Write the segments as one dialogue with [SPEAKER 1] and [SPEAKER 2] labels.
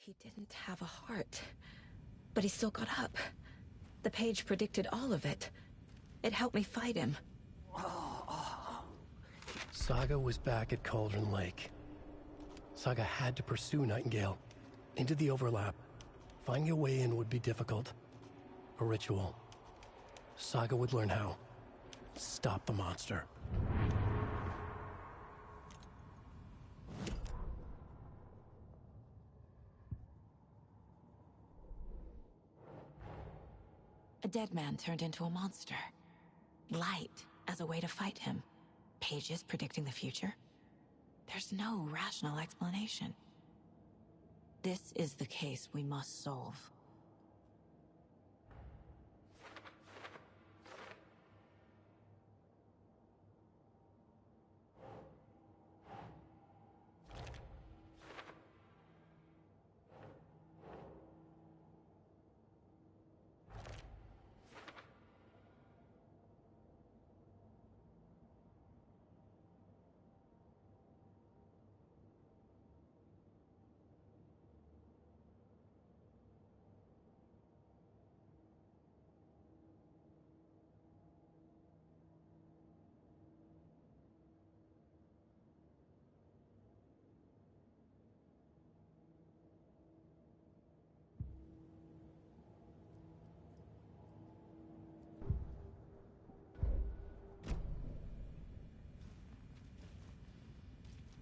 [SPEAKER 1] He didn't have a heart, but he still got up. The page predicted all of it. It helped me fight him.
[SPEAKER 2] Saga was back at Cauldron Lake. Saga had to pursue Nightingale. Into the overlap. Finding a way in would be difficult. A ritual. Saga would learn how. Stop the monster.
[SPEAKER 1] A dead man turned into a monster. Light as a way to fight him. Pages predicting the future. There's no rational explanation. This is the case we must solve.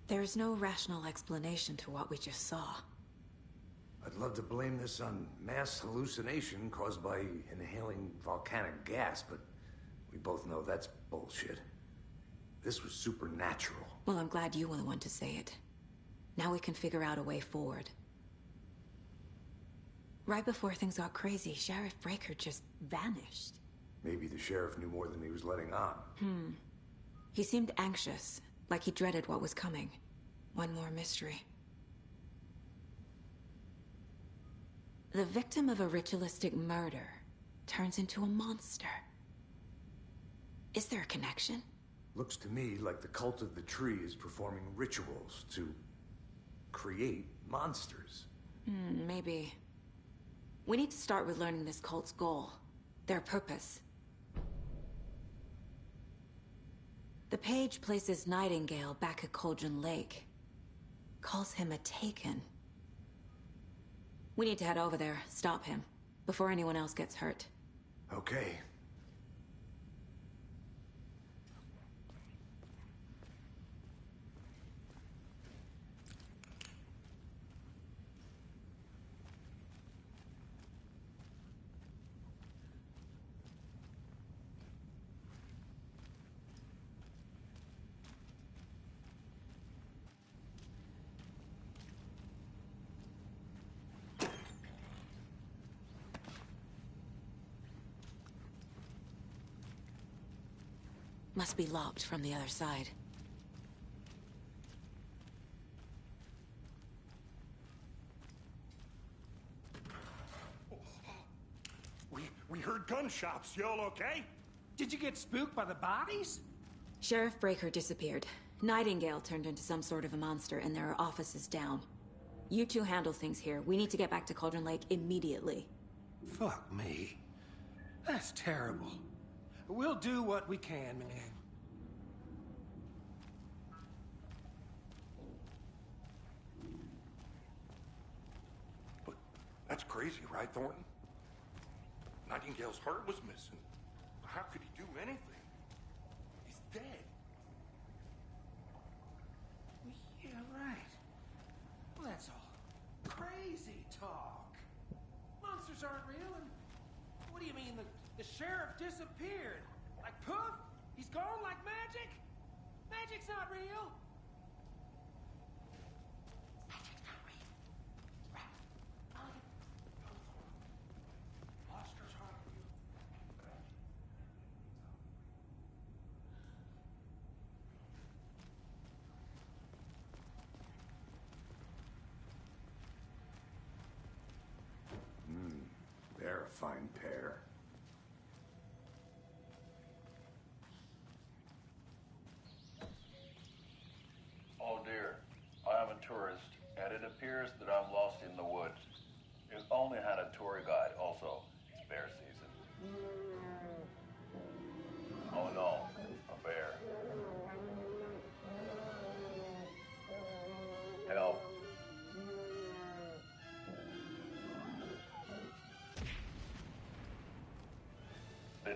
[SPEAKER 1] There is no rational explanation to what we just saw.
[SPEAKER 3] I'd love to blame this on mass hallucination caused by inhaling volcanic gas, but we both know that's bullshit. This was supernatural.
[SPEAKER 1] Well, I'm glad you were the one to say it. Now we can figure out a way forward. Right before things got crazy, Sheriff Breaker just vanished.
[SPEAKER 3] Maybe the sheriff knew more than he was letting on.
[SPEAKER 1] He seemed anxious, like he dreaded what was coming. One more mystery. The victim of a ritualistic murder turns into a monster. Is there a connection?
[SPEAKER 3] Looks to me like the cult of the tree is performing rituals to create monsters.
[SPEAKER 1] Maybe. We need to start with learning this cult's goal. Their purpose. The page places Nightingale back at Cauldron Lake. Calls him a Taken. We need to head over there, stop him, before anyone else gets hurt.
[SPEAKER 3] Okay.
[SPEAKER 1] Must be locked from the other side.
[SPEAKER 4] We heard gunshots. Y'all okay?
[SPEAKER 5] Did you get spooked by the bodies?
[SPEAKER 1] Sheriff Breaker disappeared. Nightingale turned into some sort of a monster, and there are offices down. You two handle things here. We need to get back to Cauldron Lake immediately.
[SPEAKER 5] Fuck me. That's terrible. We'll do what we can, man.
[SPEAKER 4] But that's crazy, right, Thornton? Nightingale's heart was missing. How could he do anything? He's dead.
[SPEAKER 5] Yeah, right. Well, that's all crazy talk. Monsters aren't real, and what do you mean the sheriff disappeared? Like poof? He's gone like magic? Magic's not real. Magic's not real. Right. Monsters aren't real.
[SPEAKER 3] They're a fine pair.
[SPEAKER 6] Oh dear, I am a tourist, and it appears that I'm lost in the woods.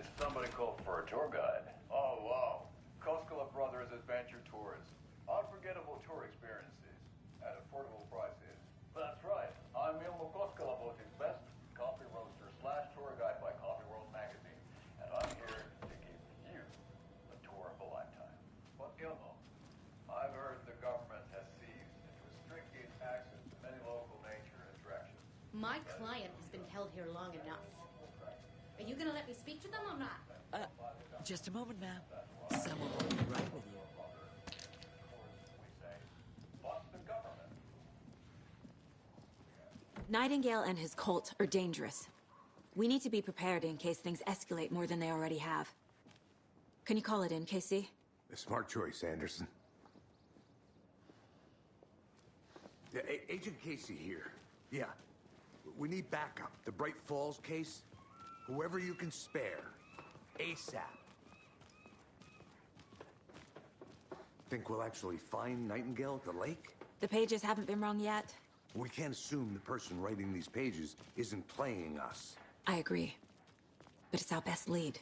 [SPEAKER 6] Did somebody call for a tour guide? Oh, wow. Koskela Brothers Adventure Tours. Unforgettable tour experiences at affordable prices. That's right. I'm Ilmo Koskela, voting best coffee roaster / tour guide by Coffee World magazine. And I'm here to give you a tour of a lifetime. But Ilmo, I've heard the government has seized and restricted access to many local nature attractions.
[SPEAKER 7] My client has been held here long enough. Are you gonna let me speak to them or not?
[SPEAKER 8] Just a moment, ma'am. Someone will be right with you.
[SPEAKER 1] Nightingale and his cult are dangerous. We need to be prepared in case things escalate more than they already have. Can you call it in, Casey?
[SPEAKER 3] A smart choice, Anderson. Yeah, Agent Casey here. Yeah. We need backup. The Bright Falls case? Whoever you can spare. ASAP. Think we'll actually find Nightingale at the lake?
[SPEAKER 1] The pages haven't been wrong yet.
[SPEAKER 3] We can't assume the person writing these pages isn't playing us.
[SPEAKER 1] I agree. But it's our best lead.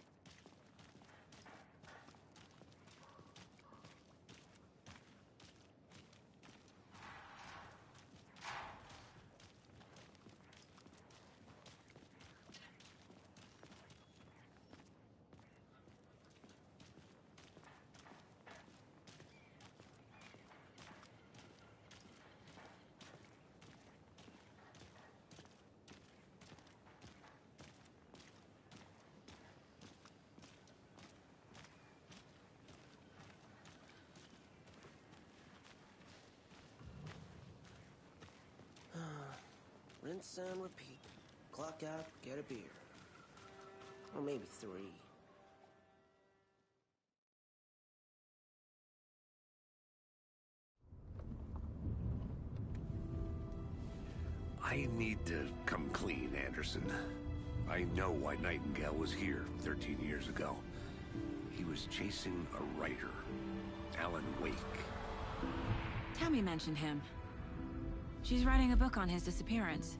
[SPEAKER 8] Rinse and repeat. Clock out, get a beer. Or maybe 3.
[SPEAKER 3] I need to come clean, Anderson. I know why Nightingale was here 13 years ago. He was chasing a writer, Alan Wake.
[SPEAKER 1] Tammy mentioned him. She's writing a book on his disappearance.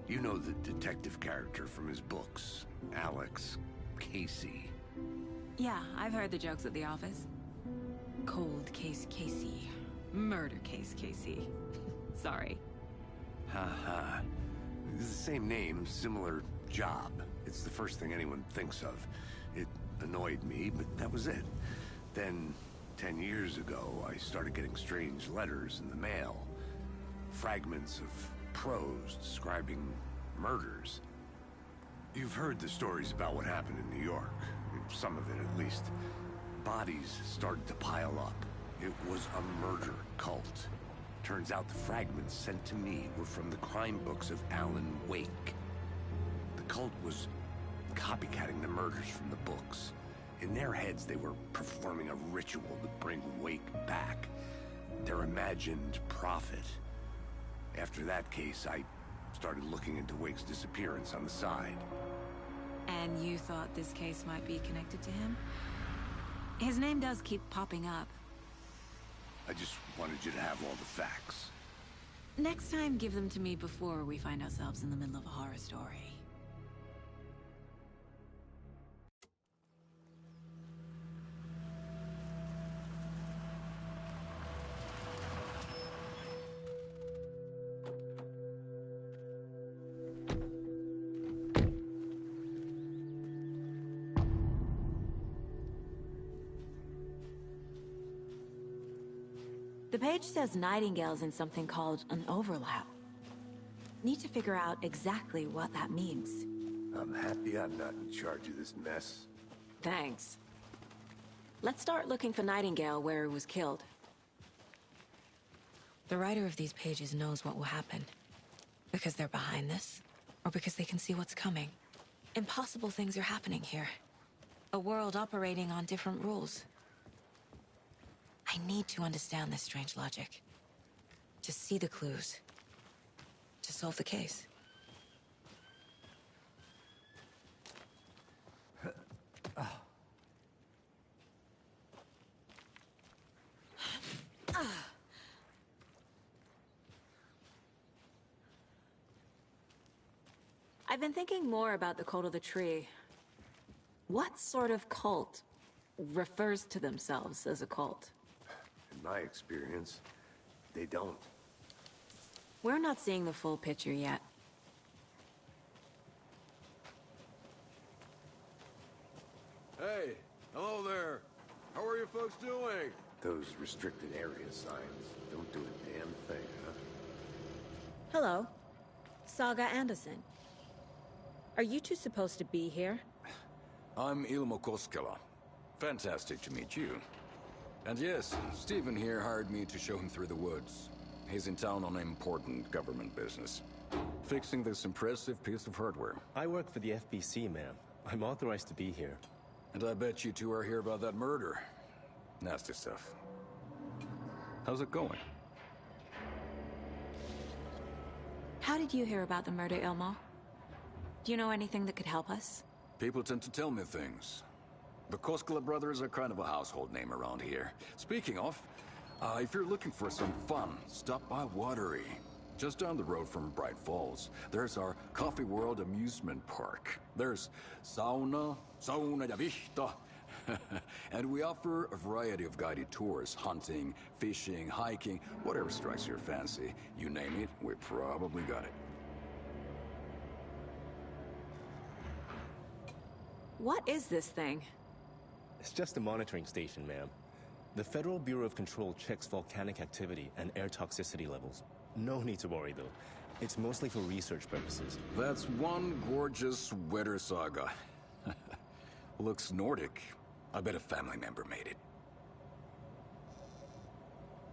[SPEAKER 3] You know the detective character from his books, Alex Casey.
[SPEAKER 1] Yeah, I've heard the jokes at the office. Cold case Casey. Murder case Casey. Sorry.
[SPEAKER 3] Ha. It's the same name, similar job. It's the first thing anyone thinks of. It annoyed me, but that was it. Then, 10 years ago, I started getting strange letters in the mail. Fragments of prose describing murders. You've heard the stories about what happened in New York. Some of it, at least. Bodies started to pile up. It was a murder cult. Turns out the fragments sent to me were from the crime books of Alan Wake. The cult was copycatting the murders from the books. In their heads, they were performing a ritual to bring Wake back. Their imagined prophet. After that case, I started looking into Wake's disappearance on the side.
[SPEAKER 1] And you thought this case might be connected to him? His name does keep popping up.
[SPEAKER 3] I just wanted you to have all the facts.
[SPEAKER 1] Next time, give them to me before we find ourselves in the middle of a horror story. The page says Nightingale's in something called an overlap. Need to figure out exactly what that means.
[SPEAKER 3] I'm happy I'm not in charge of this mess.
[SPEAKER 1] Thanks. Let's start looking for Nightingale where he was killed. The writer of these pages knows what will happen. Because they're behind this, or because they can see what's coming. Impossible things are happening here. A world operating on different rules. I need to understand this strange logic. To see the clues. To solve the case. I've been thinking more about the cult of the tree. What sort of cult refers to themselves as a cult?
[SPEAKER 3] In my experience, they don't.
[SPEAKER 1] We're not seeing the full picture yet.
[SPEAKER 9] Hey, hello there. How are you folks doing?
[SPEAKER 3] Those restricted area signs don't do a damn thing, huh?
[SPEAKER 1] Hello. Saga Anderson. Are you two supposed to be here?
[SPEAKER 9] I'm Ilmo Koskela. Fantastic to meet you. And yes, Stephen here hired me to show him through the woods. He's in town on important government business. Fixing this impressive piece of hardware.
[SPEAKER 10] I work for the FBC, ma'am. I'm authorized to be here.
[SPEAKER 9] And I bet you two are here about that murder. Nasty stuff. How's it going?
[SPEAKER 1] How did you hear about the murder, Ilmo? Do you know anything that could help us?
[SPEAKER 9] People tend to tell me things. The Koskela brothers are kind of a household name around here. Speaking of, if you're looking for some fun, stop by Watery. Just down the road from Bright Falls, there's our Coffee World amusement park. There's sauna ja vihta. And we offer a variety of guided tours, hunting, fishing, hiking, whatever strikes your fancy. You name it, we probably got it.
[SPEAKER 1] What is this thing?
[SPEAKER 10] It's just a monitoring station, ma'am. The Federal Bureau of Control checks volcanic activity and air toxicity levels. No need to worry, though. It's mostly for research purposes.
[SPEAKER 9] That's one gorgeous sweater, Saga. Looks Nordic. I bet a family member made it.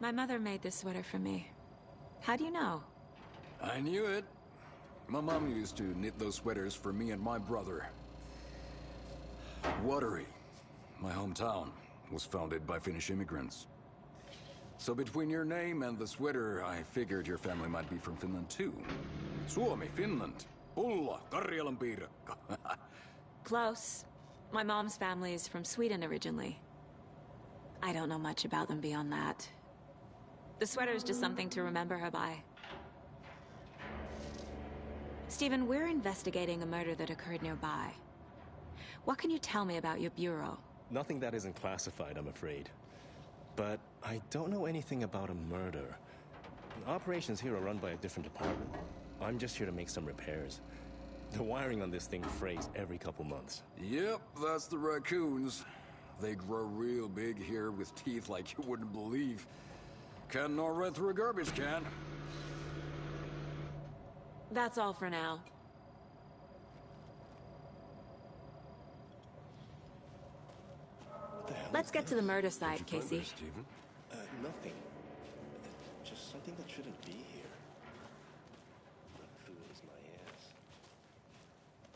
[SPEAKER 1] My mother made this sweater for me. How do you know?
[SPEAKER 9] I knew it. My mom used to knit those sweaters for me and my brother. Watery, my hometown, was founded by Finnish immigrants. So between your name and the sweater, I figured your family might be from Finland too. Suomi, Finland. Ulla, Karjalan piirakka.
[SPEAKER 1] Close. My mom's family is from Sweden originally. I don't know much about them beyond that. The sweater is just something to remember her by. Stephen, we're investigating a murder that occurred nearby. What can you tell me about your bureau?
[SPEAKER 10] Nothing that isn't classified, I'm afraid. But I don't know anything about a murder. Operations here are run by a different department. I'm just here to make some repairs. The wiring on this thing frays every couple months.
[SPEAKER 9] Yep, that's the raccoons. They grow real big here with teeth like you wouldn't believe. Can't gnaw right through a garbage can.
[SPEAKER 1] That's all for now. Let's get to the murder site, Casey.
[SPEAKER 9] Stephen?
[SPEAKER 10] Nothing. Just something that shouldn't be here. Not fool as my ass.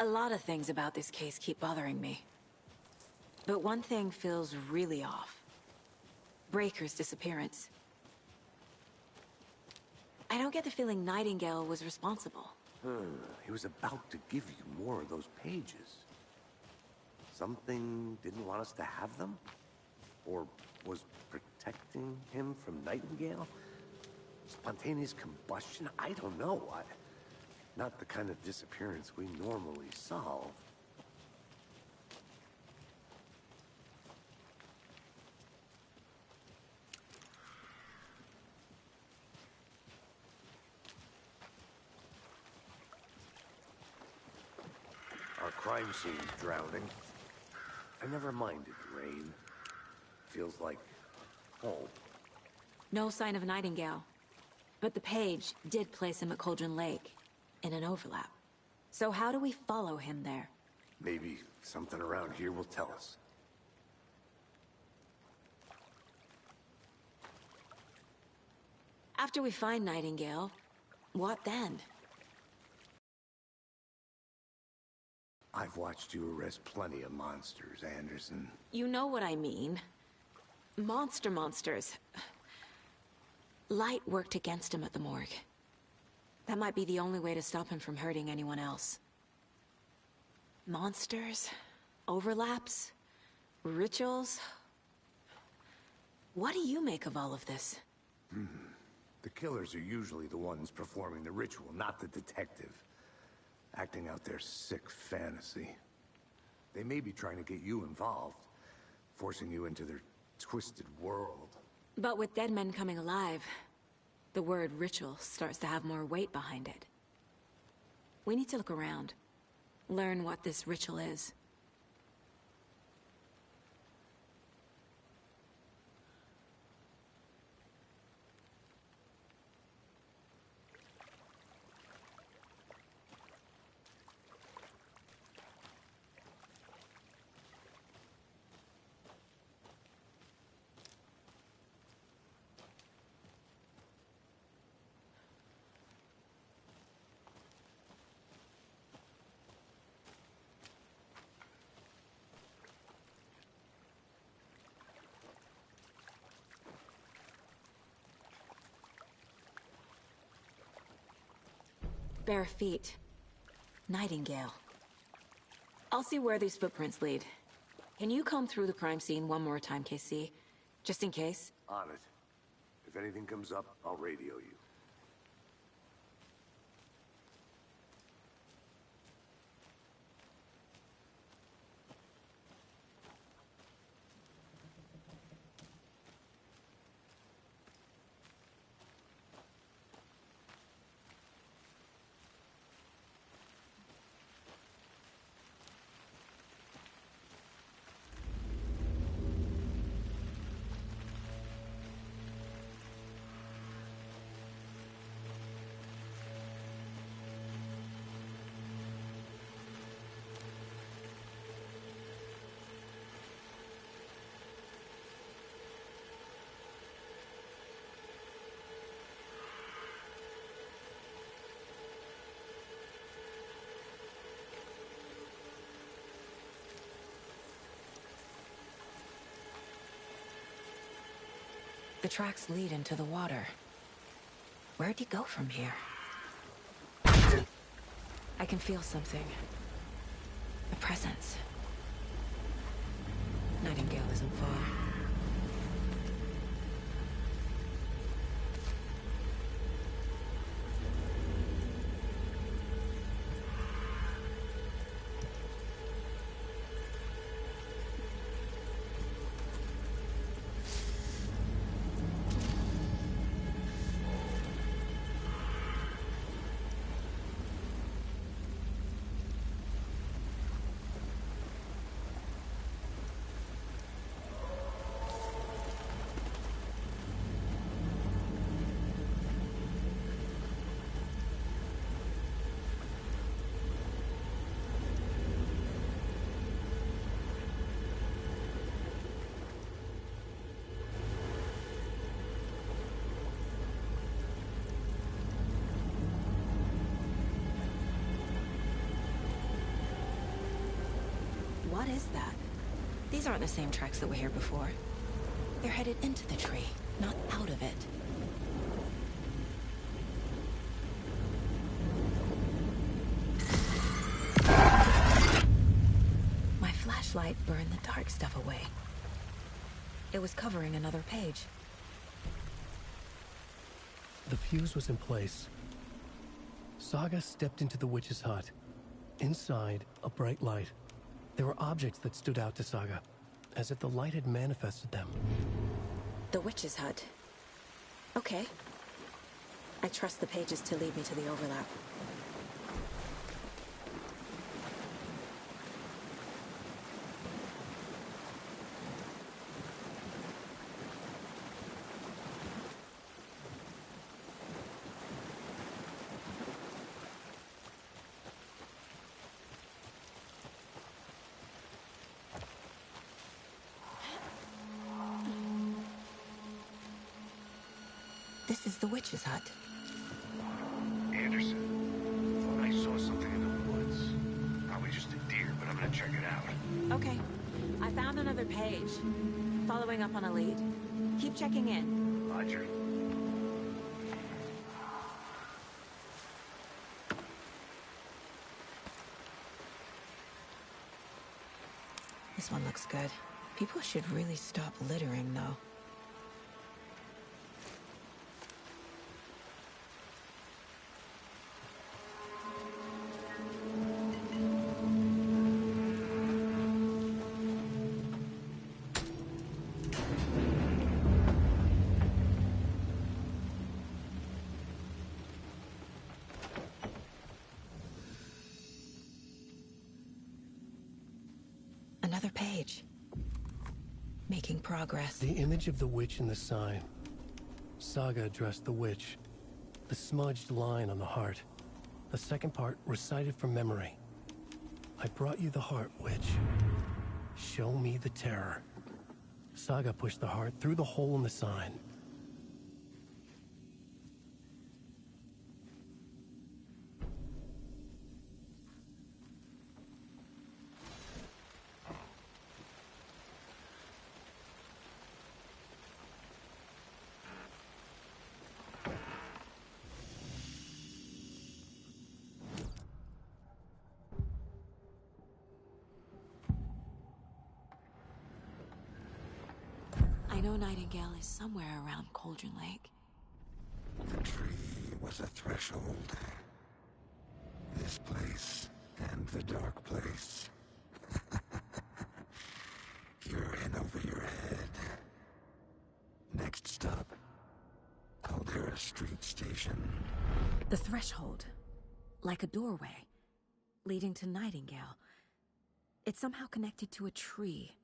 [SPEAKER 1] A lot of things about this case keep bothering me. But one thing feels really off. Breaker's disappearance. I don't get the feeling Nightingale was responsible.
[SPEAKER 3] He was about to give you more of those pages. Something didn't want us to have them? Or was protecting him from Nightingale? Spontaneous combustion? I don't know. Not the kind of disappearance we normally solve. Our crime scene's drowning. I never minded rain. Feels like home.
[SPEAKER 1] No sign of Nightingale. But the page did place him at Cauldron Lake, in an overlap. So how do we follow him there?
[SPEAKER 3] Maybe something around here will tell us.
[SPEAKER 1] After we find Nightingale, what then?
[SPEAKER 3] I've watched you arrest plenty of monsters, Anderson.
[SPEAKER 1] You know what I mean. Monsters. Light worked against him at the morgue. That might be the only way to stop him from hurting anyone else. Monsters? Overlaps? Rituals? What do you make of all of this?
[SPEAKER 3] The killers are usually the ones performing the ritual, not the detective. Acting out their sick fantasy. They may be trying to get you involved, forcing you into their twisted world.
[SPEAKER 1] But with dead men coming alive, the word ritual starts to have more weight behind it. We need to look around, learn what this ritual is. Bare feet. Nightingale. I'll see where these footprints lead. Can you comb through the crime scene one more time, KC? Just in case?
[SPEAKER 3] On it. If anything comes up, I'll radio you.
[SPEAKER 1] The tracks lead into the water. Where'd he go from here? I can feel something. A presence. Nightingale isn't far. What is that? These aren't the same tracks that were here before. They're headed into the tree, not out of it. My flashlight burned the dark stuff away. It was covering another page.
[SPEAKER 2] The fuse was in place. Saga stepped into the witch's hut. Inside, a bright light. There were objects that stood out to Saga, as if the light had manifested them.
[SPEAKER 1] The witch's hut. Okay. I trust the pages to lead me to the overlap. This is the witch's hut.
[SPEAKER 3] Anderson, thought I saw something in the woods. Probably just a deer, but I'm gonna check it out.
[SPEAKER 1] Okay. I found another page. Following up on a lead. Keep checking in.
[SPEAKER 3] Roger.
[SPEAKER 1] This one looks good. People should really stop littering, though. Another page. Making progress.
[SPEAKER 2] The image of the witch in the sign. Saga addressed the witch. The smudged line on the heart. The second part recited from memory. I brought you the heart, witch. Show me the terror. Saga pushed the heart through the hole in the sign.
[SPEAKER 1] I know Nightingale is somewhere around Cauldron Lake.
[SPEAKER 11] The tree was a threshold. This place and the dark place. You're in over your head. Next stop, Caldera Street Station.
[SPEAKER 1] The threshold. Like a doorway. Leading to Nightingale. It's somehow connected to a tree.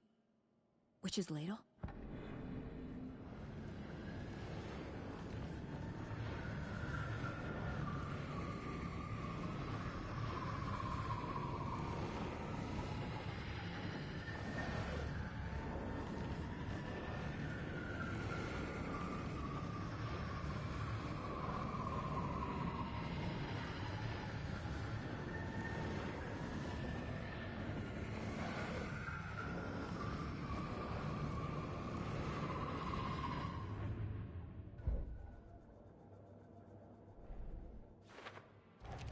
[SPEAKER 1] Witch's Ladle?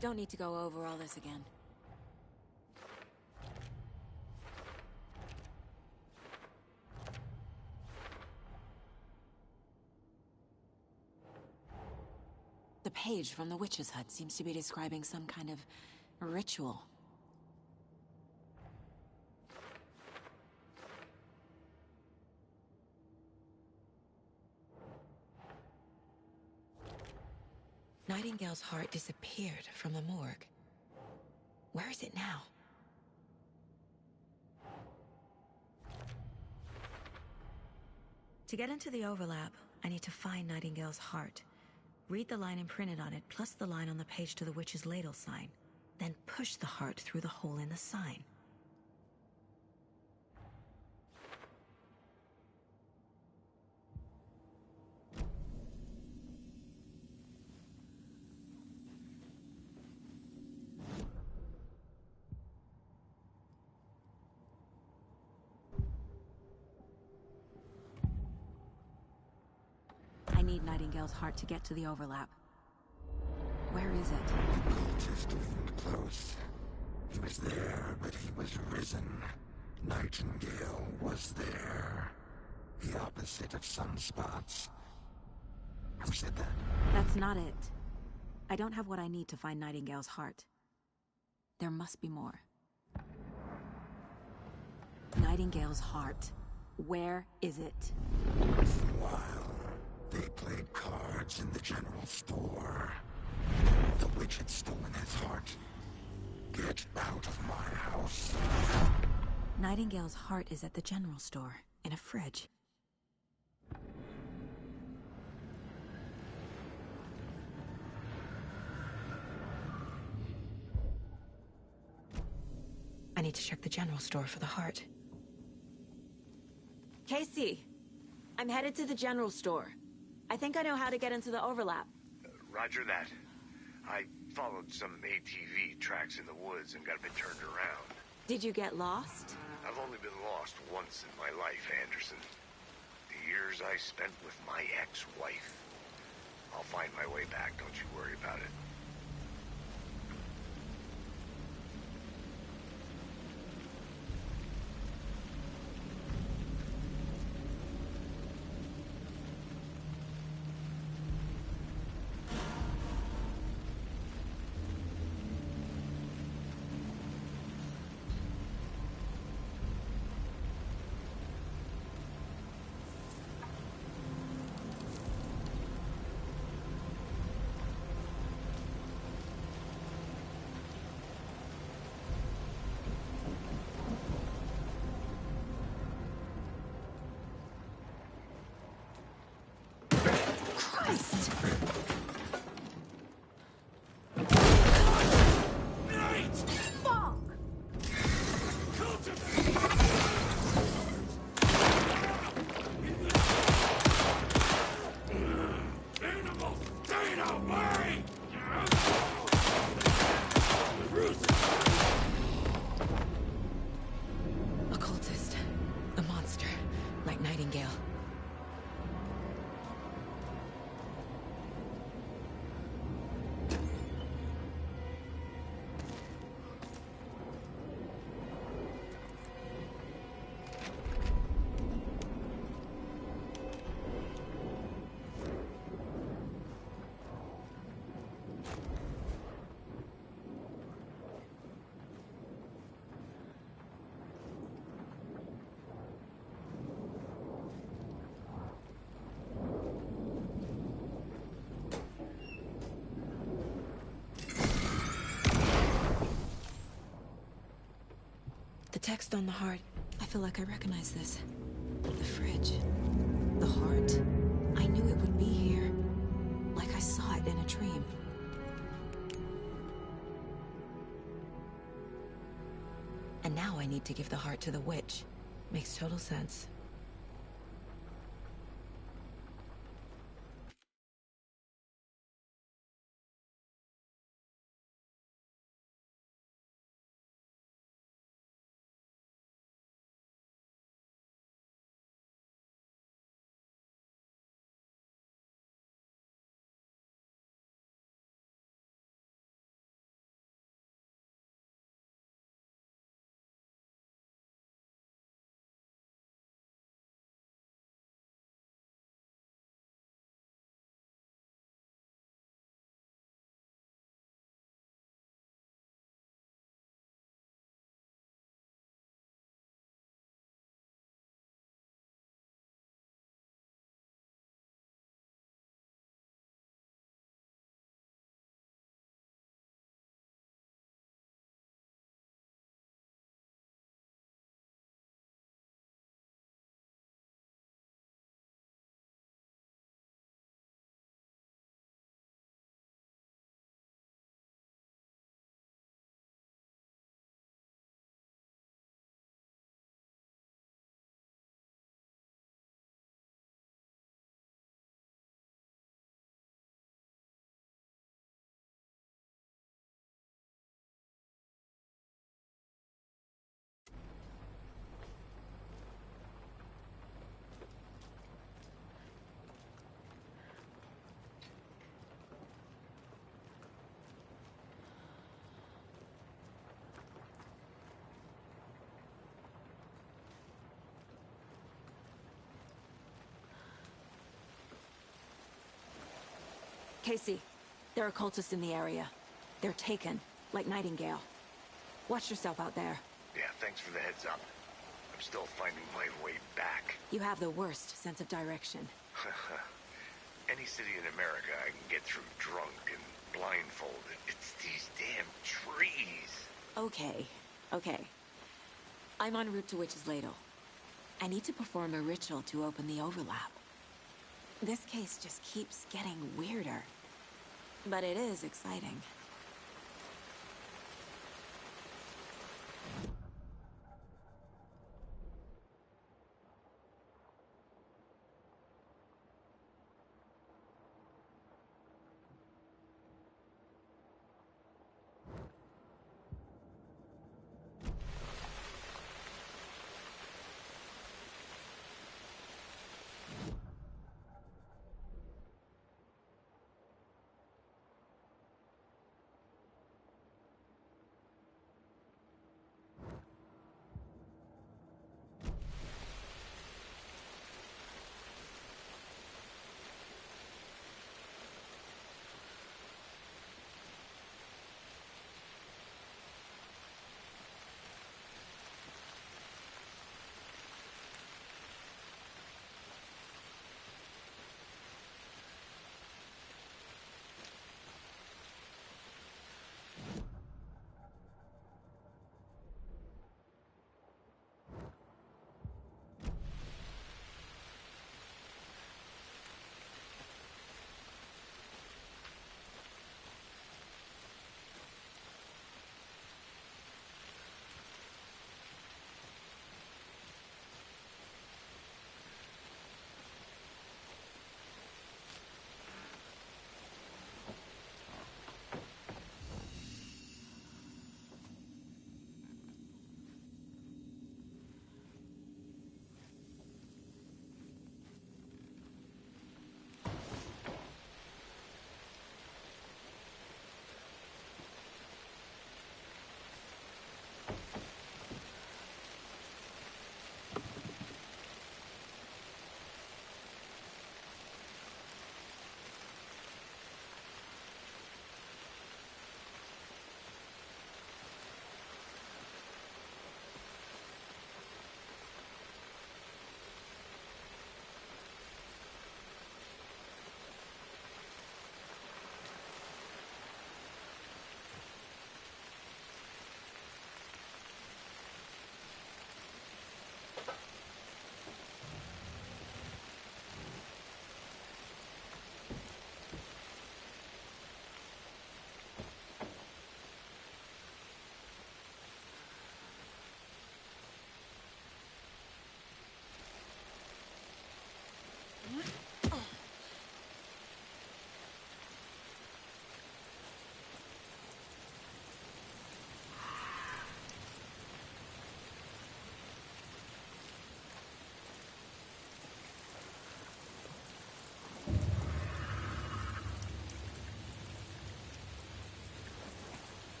[SPEAKER 1] Don't need to go over all this again. The page from the witch's hut seems to be describing some kind of ritual. Nightingale's heart disappeared from the morgue. Where is it now? To get into the overlap, I need to find Nightingale's heart. Read the line imprinted on it, plus the line on the page to the witch's ladle sign. Then push the heart through the hole in the sign. I need Nightingale's heart to get to the overlap. Where is it?
[SPEAKER 11] The cultist leaned close. He was there, but he was risen. Nightingale was there. The opposite of sunspots. Who said that?
[SPEAKER 1] That's not it. I don't have what I need to find Nightingale's heart. There must be more. Nightingale's heart. Where is it?
[SPEAKER 11] For a while, they played cards in the general store. The witch had stolen his heart. Get out of my house.
[SPEAKER 1] Nightingale's heart is at the general store, in a fridge. I need to check the general store for the heart. Casey, I'm headed to the general store. I think I know how to get into the overlap.
[SPEAKER 12] Roger that. I followed some ATV tracks in the woods and got a bit turned around.
[SPEAKER 1] Did you get lost?
[SPEAKER 12] I've only been lost once in my life, Anderson. The years I spent with my ex-wife. I'll find my way back, don't you worry about it.
[SPEAKER 1] Christ! Fuck!
[SPEAKER 11] Animals, stay away!
[SPEAKER 1] A cultist. A monster. Like Nightingale. The text on the heart. I feel like I recognize this. The fridge. The heart. I knew it would be here. Like I saw it in a dream. And now I need to give the heart to the witch. Makes total sense. Casey, there are cultists in the area. They're taken, like Nightingale. Watch yourself out there.
[SPEAKER 12] Yeah, thanks for the heads up. I'm still finding my way back.
[SPEAKER 1] You have the worst sense of direction.
[SPEAKER 12] Any city in America I can get through drunk and blindfolded. It's these damn trees.
[SPEAKER 1] Okay, okay. I'm en route to Witch's Ladle. I need to perform a ritual to open the overlap. This case just keeps getting weirder. But it is exciting.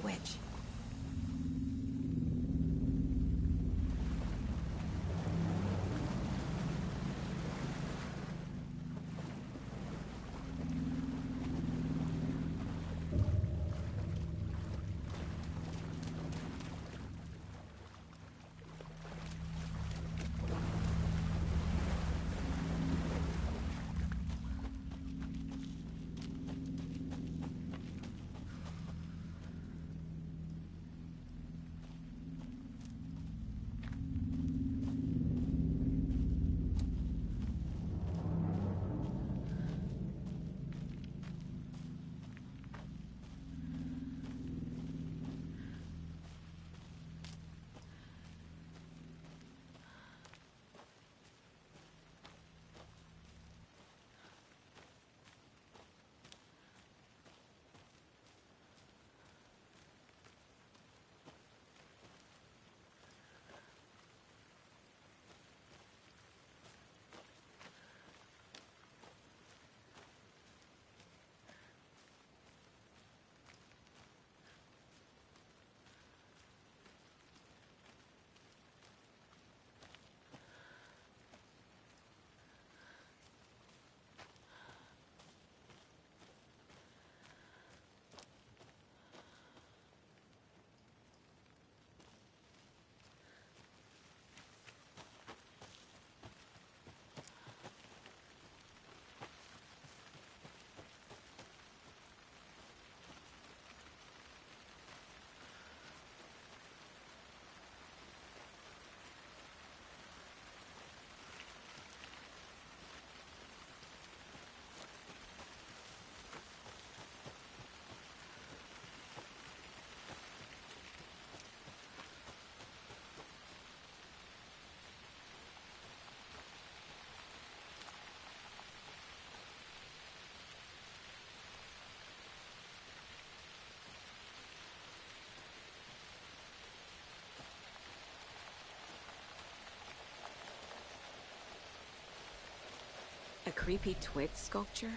[SPEAKER 1] witch. A creepy twig sculpture?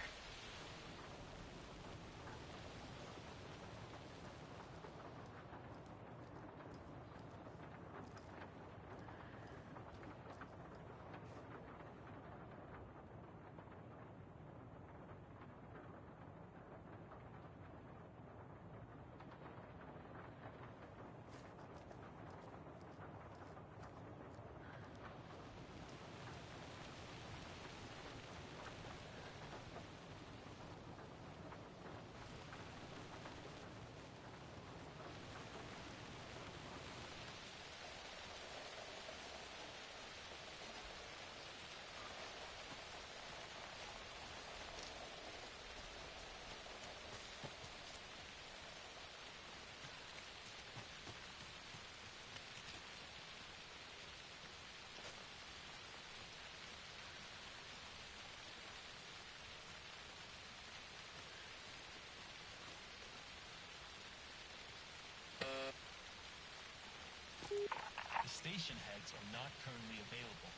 [SPEAKER 13] The station heads are not currently available.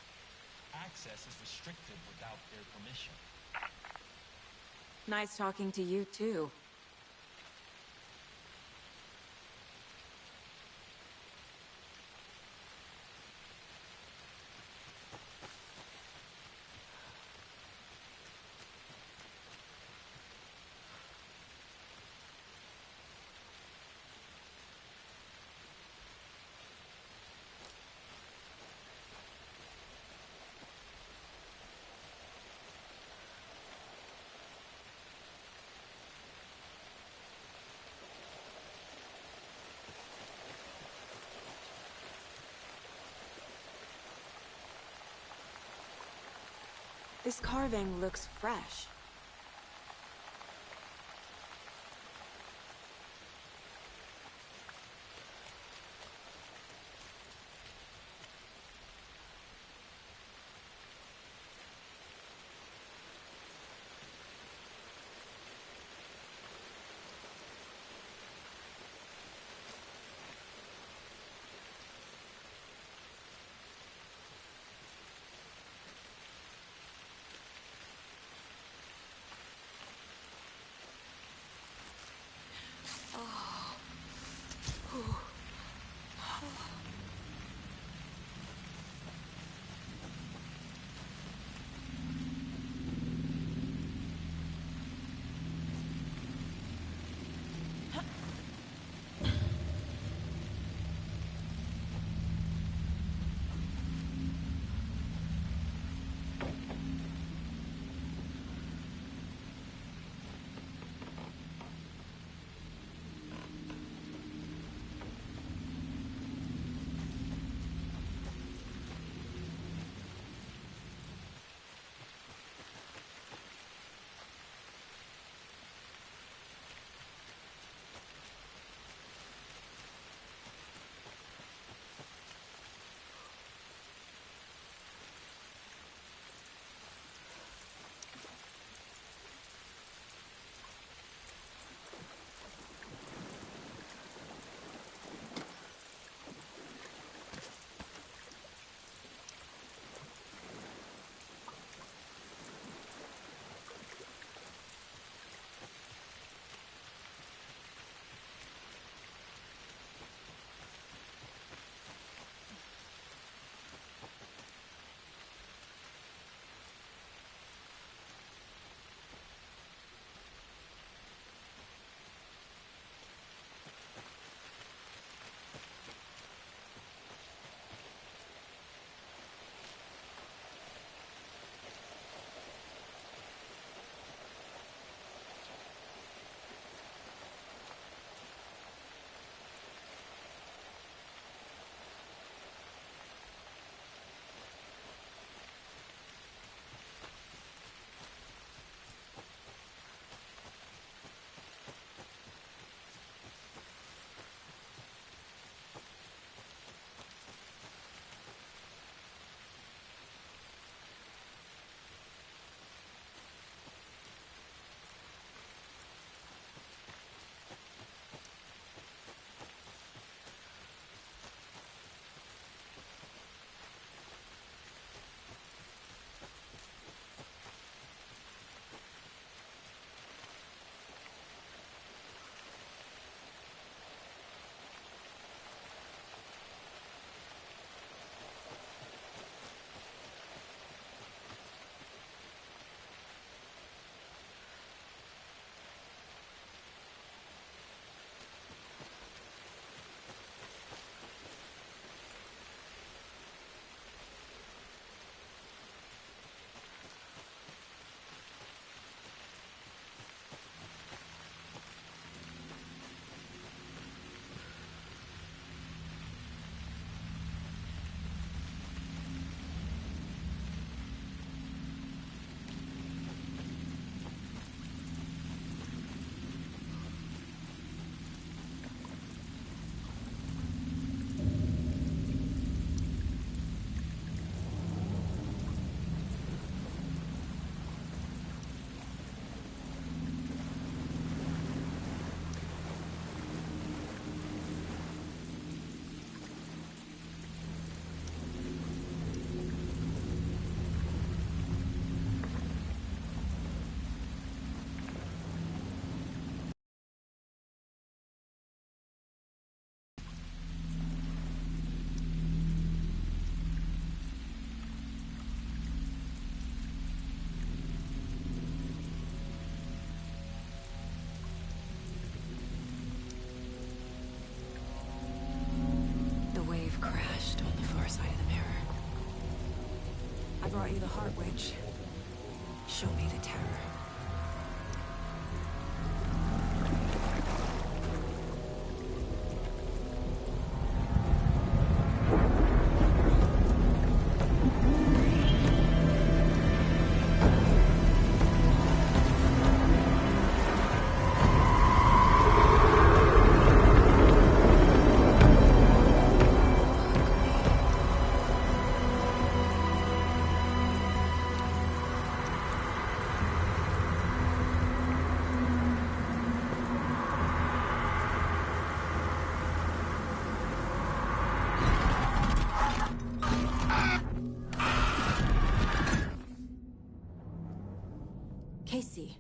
[SPEAKER 13] Access is restricted without their permission.
[SPEAKER 1] Nice talking to you, too. This carving looks fresh. brought you the Heart Witch. Show me the terror.
[SPEAKER 14] Casey,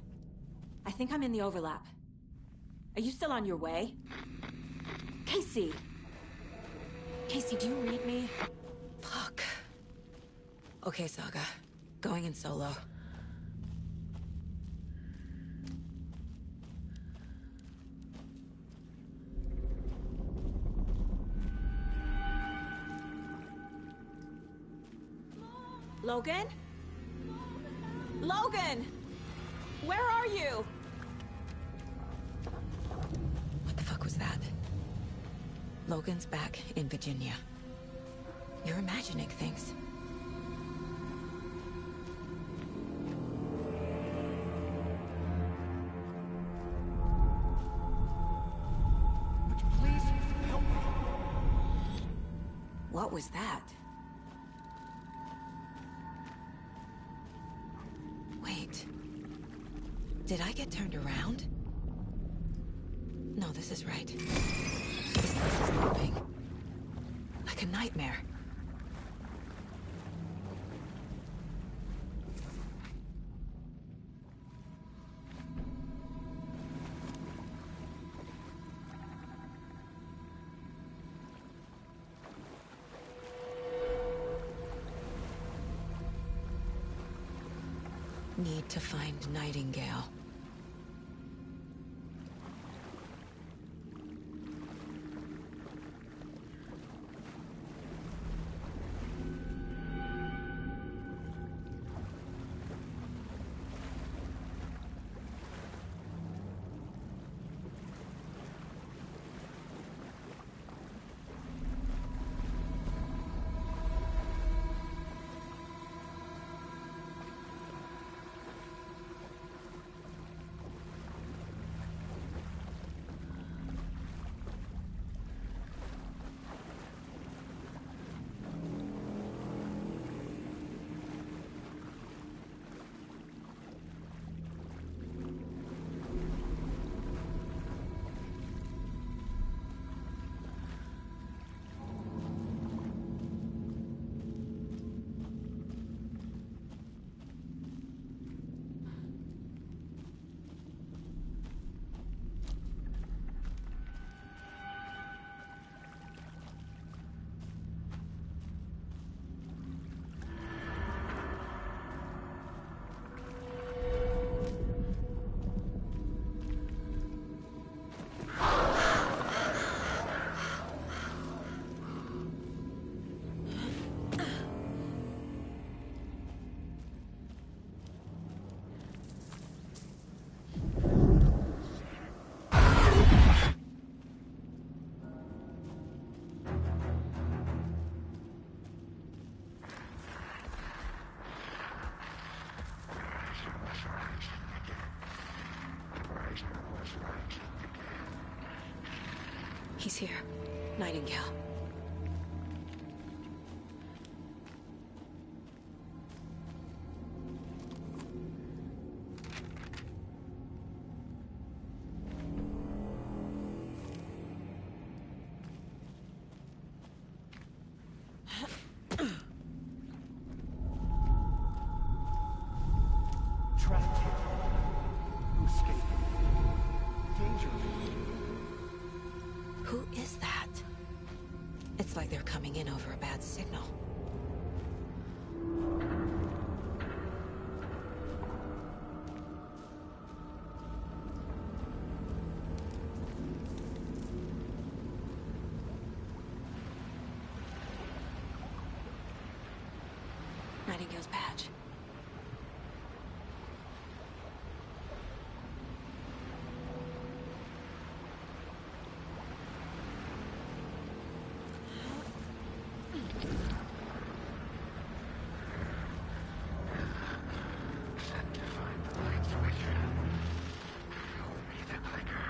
[SPEAKER 14] I think I'm in the overlap. Are you still on your way? Casey! Casey, do you read me?
[SPEAKER 1] Fuck. Okay, Saga. Going in solo.
[SPEAKER 14] Logan? Logan! Where are you?
[SPEAKER 1] What the fuck was that? Logan's back in Virginia. You're imagining things.
[SPEAKER 5] Please, help me.
[SPEAKER 1] What was that? Wait. Did I get turned around? No, this is right. This place is looping. Like a nightmare. Need to find Nightingale. He's here. Nightingale.
[SPEAKER 5] Trapped here. No escape. Danger.
[SPEAKER 1] Who is that? It's like they're coming in over a bad signal. Nightingale's badge.
[SPEAKER 11] Set to find the light switch. Show me the clicker.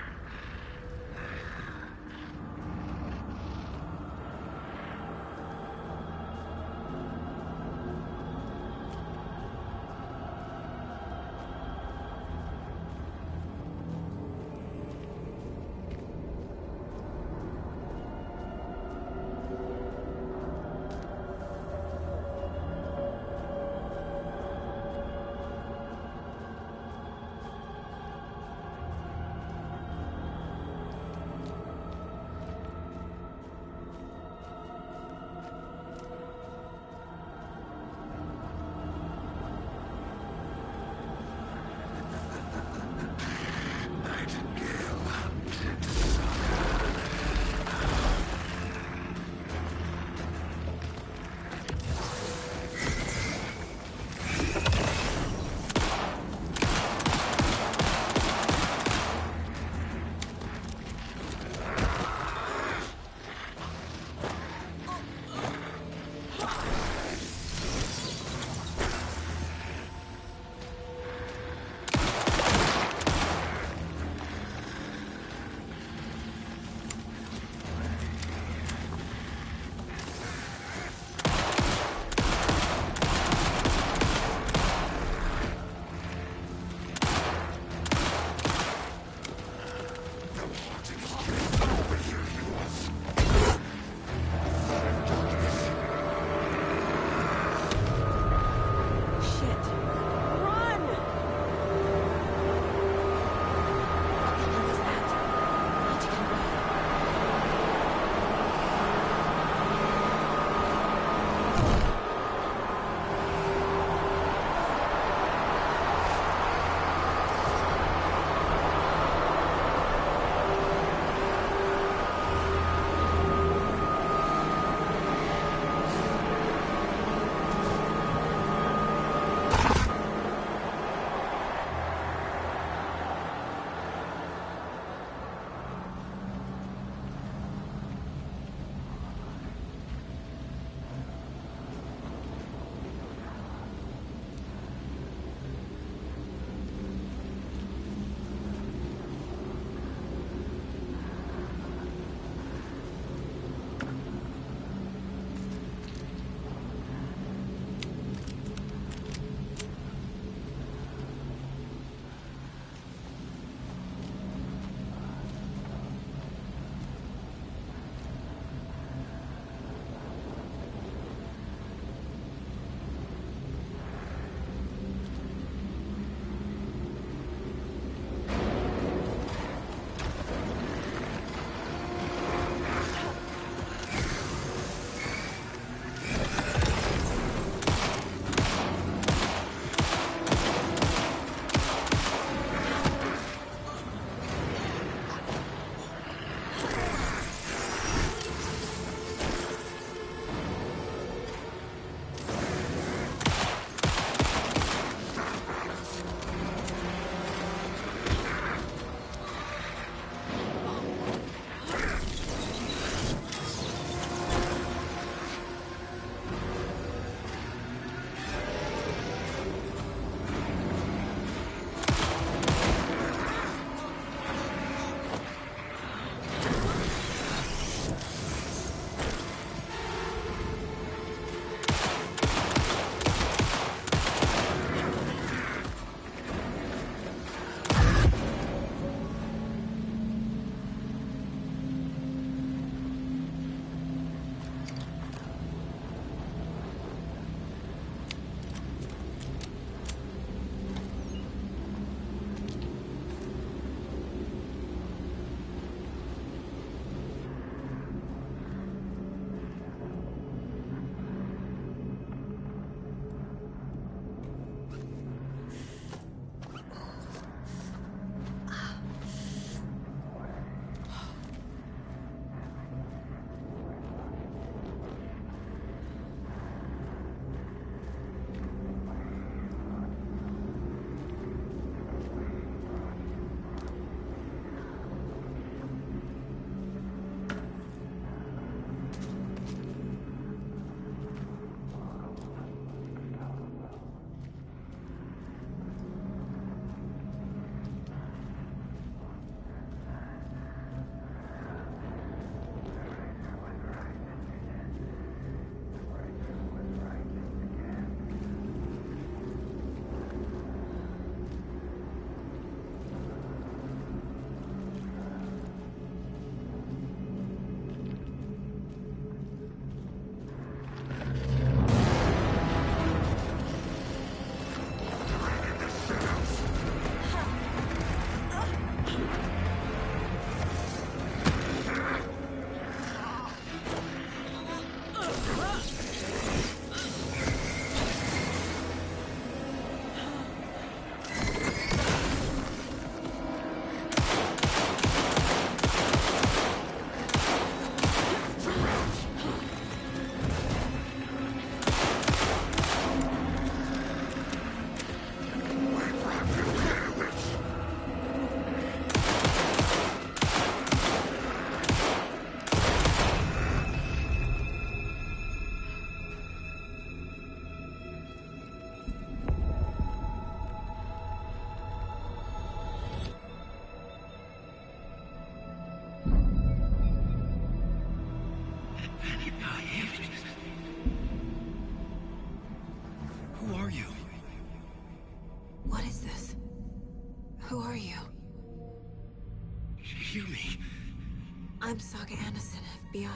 [SPEAKER 1] I'm Saga Anderson, FBI.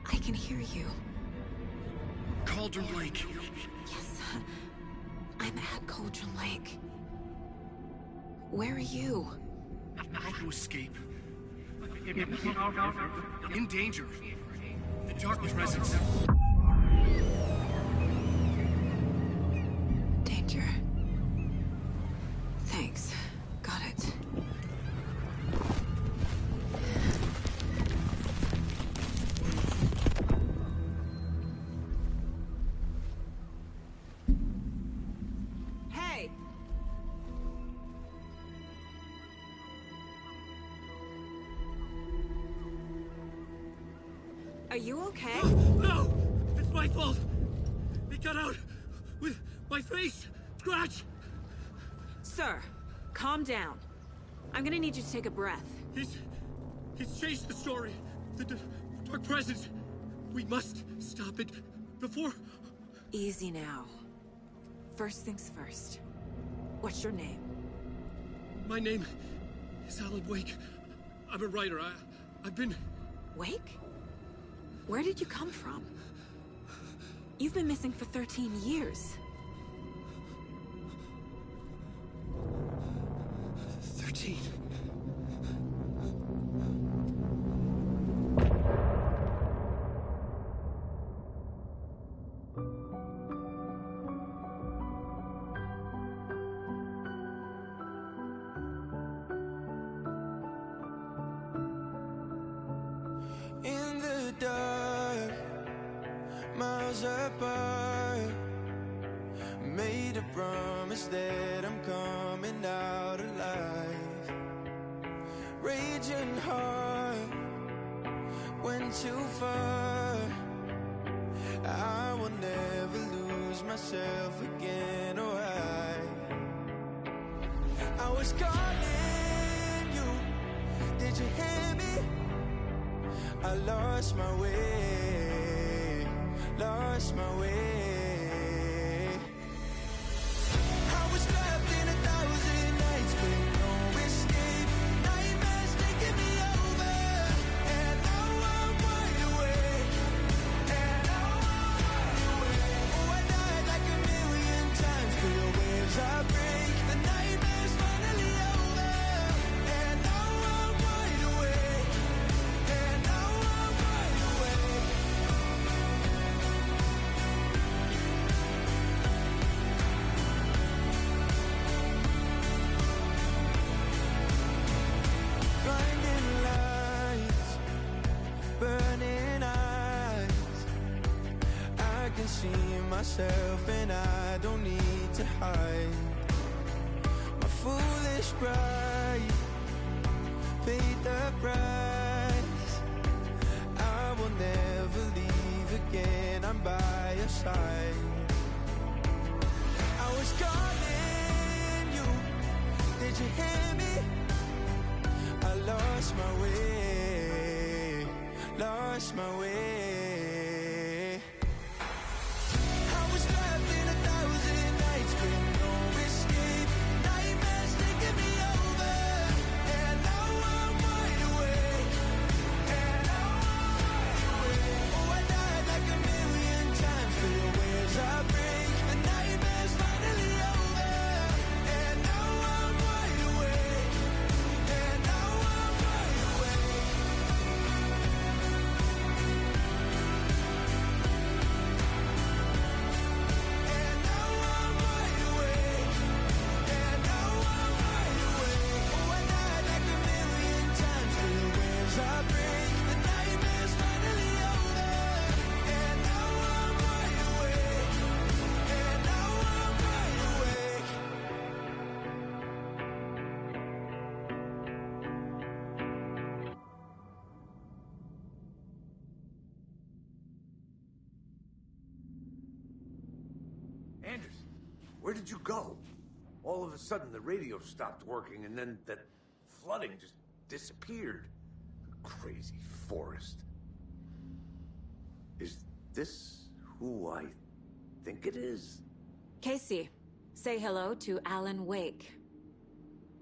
[SPEAKER 1] I can hear you.
[SPEAKER 15] Cauldron Lake.
[SPEAKER 1] Yes, I'm at Cauldron Lake. Where are you?
[SPEAKER 15] I had to escape. In danger. The Dark Presence.
[SPEAKER 1] Danger. Thanks. Got it.
[SPEAKER 14] Hey! Are you okay?
[SPEAKER 15] No! It's my fault! It got out with my face! Scratch!
[SPEAKER 14] Sir, calm down. I'm gonna need you to take a breath.
[SPEAKER 15] He's changed the story. The Dark Presence. We must stop it before...
[SPEAKER 14] Easy now. First things first. What's your name?
[SPEAKER 15] My name is Alan Wake. I'm a writer. I've been...
[SPEAKER 14] Wake? Where did you come from? You've been missing for 13 years.
[SPEAKER 15] 13.
[SPEAKER 8] In the dark, miles apart, made a promise that I'm coming out alive. Raging heart, went too far. I will never lose myself again, or I was calling you, did you hear me? I lost my way, lost my way. I was trapped in 1,000 nights with no escape. Nightmares taking me over, and now I'm wide awake. And now I'm wide awake. Oh, I died like 1,000,000 times for your waves I break. The nightmare's finally over, and now I'm wide awake. And now I'm wide awake. Blinding lights, burning eyes. I can see myself and I don't need to hide. My foolish pride paid the price. I will never leave again, I'm by your side. I was calling you, did you hear me? I lost my way, lost my way. I was trapped in 1,000 nights with no escape. Nightmares taking me over, and now I'm wide awake. And now I'm wide awake. Oh, I died like 1,000,000 times for your waves I break. The nightmare's finally over, and now I'm wide awake. And now I'm wide awake. And now I'm wide awake. And now I'm wide awake. Oh, I died like 1,000,000 times for the waves I break. The nightmare's finally over, and now I'm wide awake. And now I'm wide awake.
[SPEAKER 3] Anderson, where did you go? All of a sudden, the radio stopped working, and then that flooding just disappeared. Crazy forest. Is this who I think it is?
[SPEAKER 14] Casey, say hello to Alan Wake.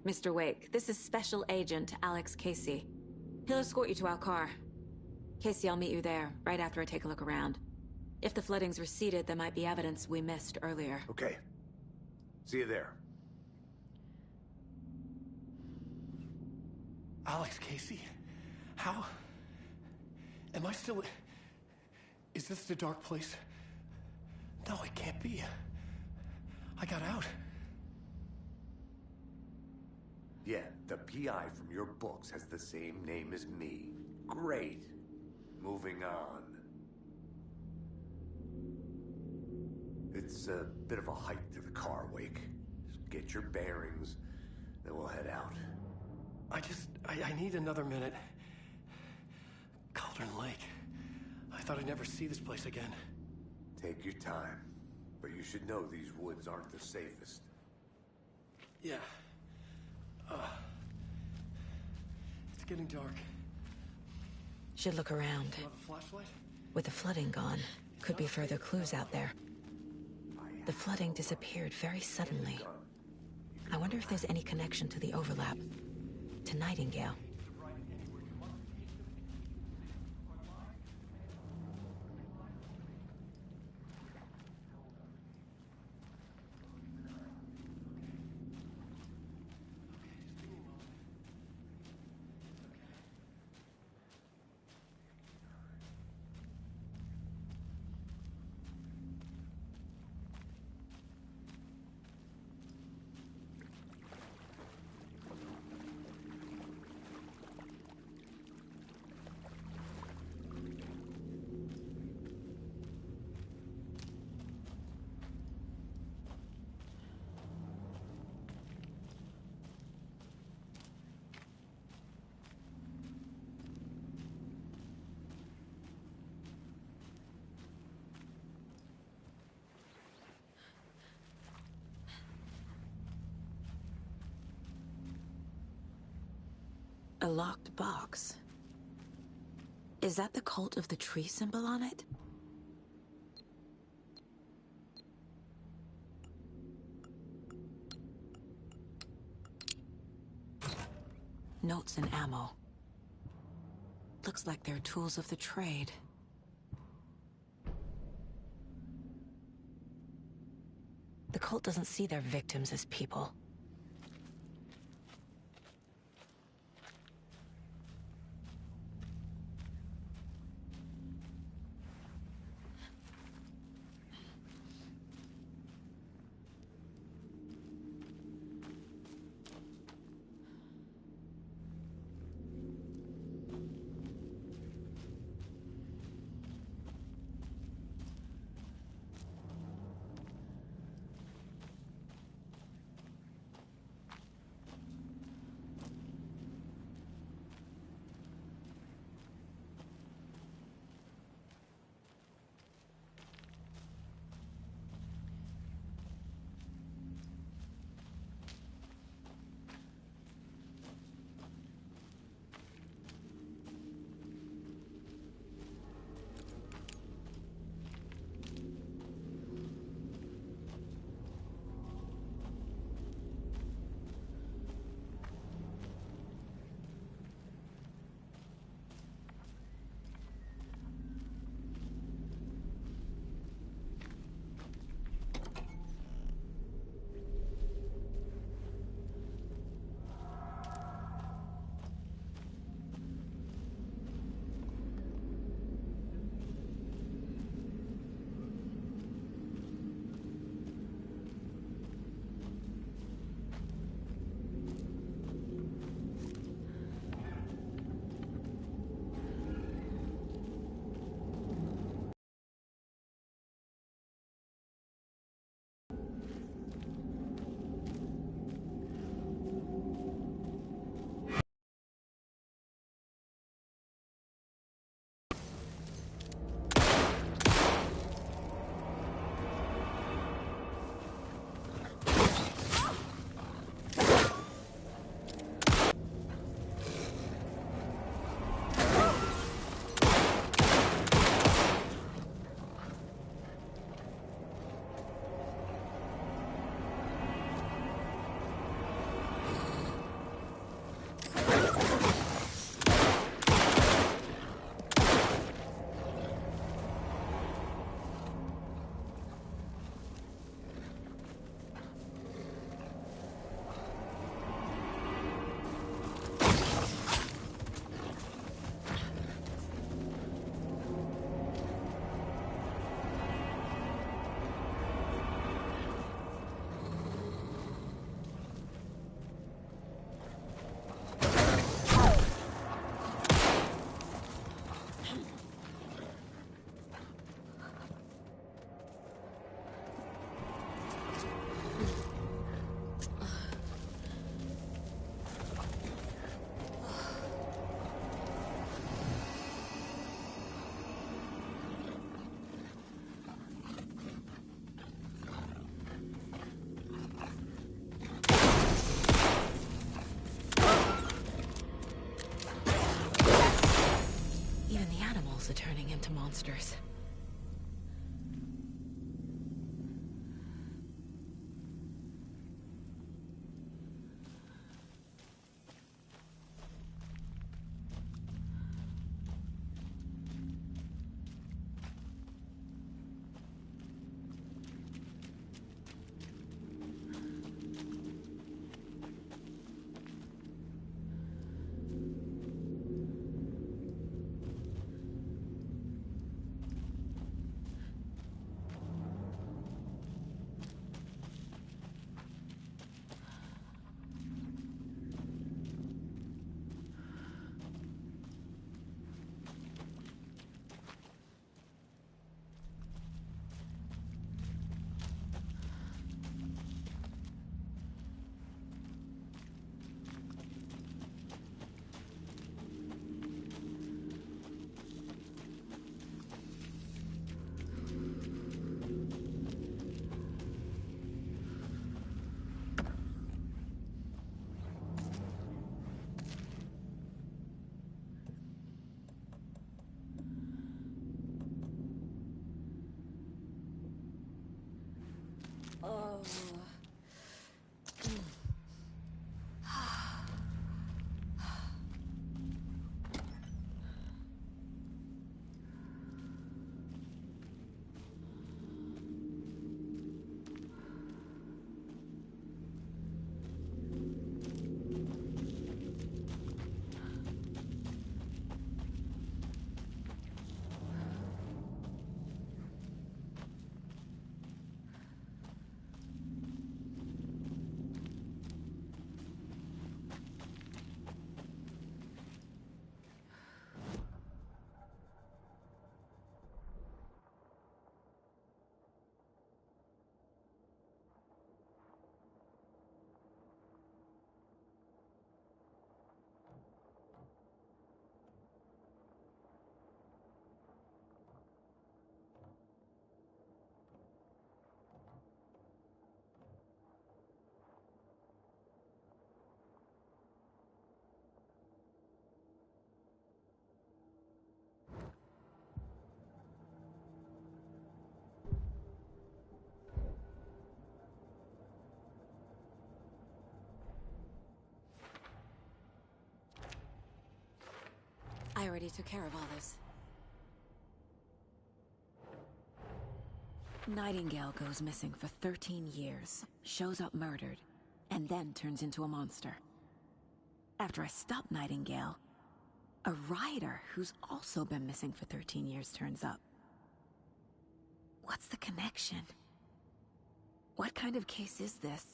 [SPEAKER 14] Mr. Wake, this is Special Agent Alex Casey. He'll escort you to our car. Casey, I'll meet you there, right after I take a look around. If the flooding's receded, there might be evidence we missed earlier.
[SPEAKER 3] Okay. See you there.
[SPEAKER 2] Alex, Casey? How? Am I still... Is this the dark place? No, it can't be. I got out.
[SPEAKER 3] Yeah, the PI from your books has the same name as me. Great. Moving on. It's a bit of a hike to the car, Wake. Just get your bearings, then we'll head out.
[SPEAKER 2] I need another minute. Cauldron Lake. I thought I'd never see this place again.
[SPEAKER 3] Take your time. But you should know these woods aren't the safest.
[SPEAKER 2] Yeah. It's getting dark.
[SPEAKER 1] Should look around.
[SPEAKER 2] Do you have a flashlight?
[SPEAKER 1] With the flooding gone, could be further clues out there. The flooding disappeared very suddenly. I wonder if there's any connection to the overlap. To Nightingale. A locked box. Is that the Cult of the Tree symbol on it? Notes and ammo. Looks like they're tools of the trade. The cult doesn't see their victims as people. also turning into monsters.
[SPEAKER 14] Oh. I already took care of all this. Nightingale goes missing for 13 years, shows up murdered, and then turns into a monster. After I stop Nightingale, a rider who's also been missing for 13 years turns up. What's the connection? What kind of case is this?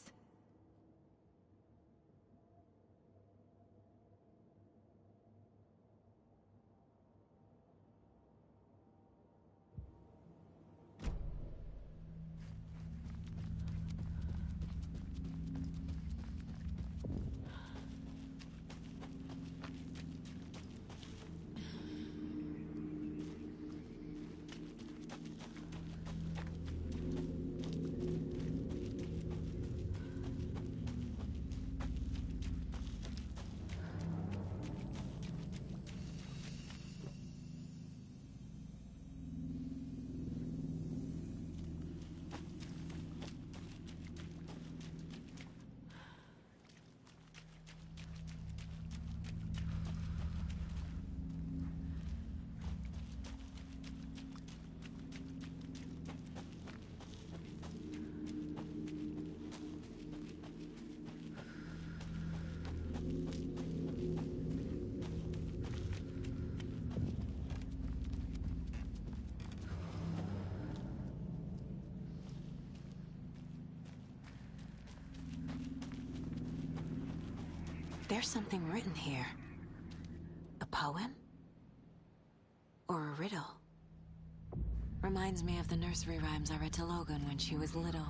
[SPEAKER 14] There's something written here. A poem? Or a riddle? Reminds me of the nursery rhymes I read to Logan when she was little.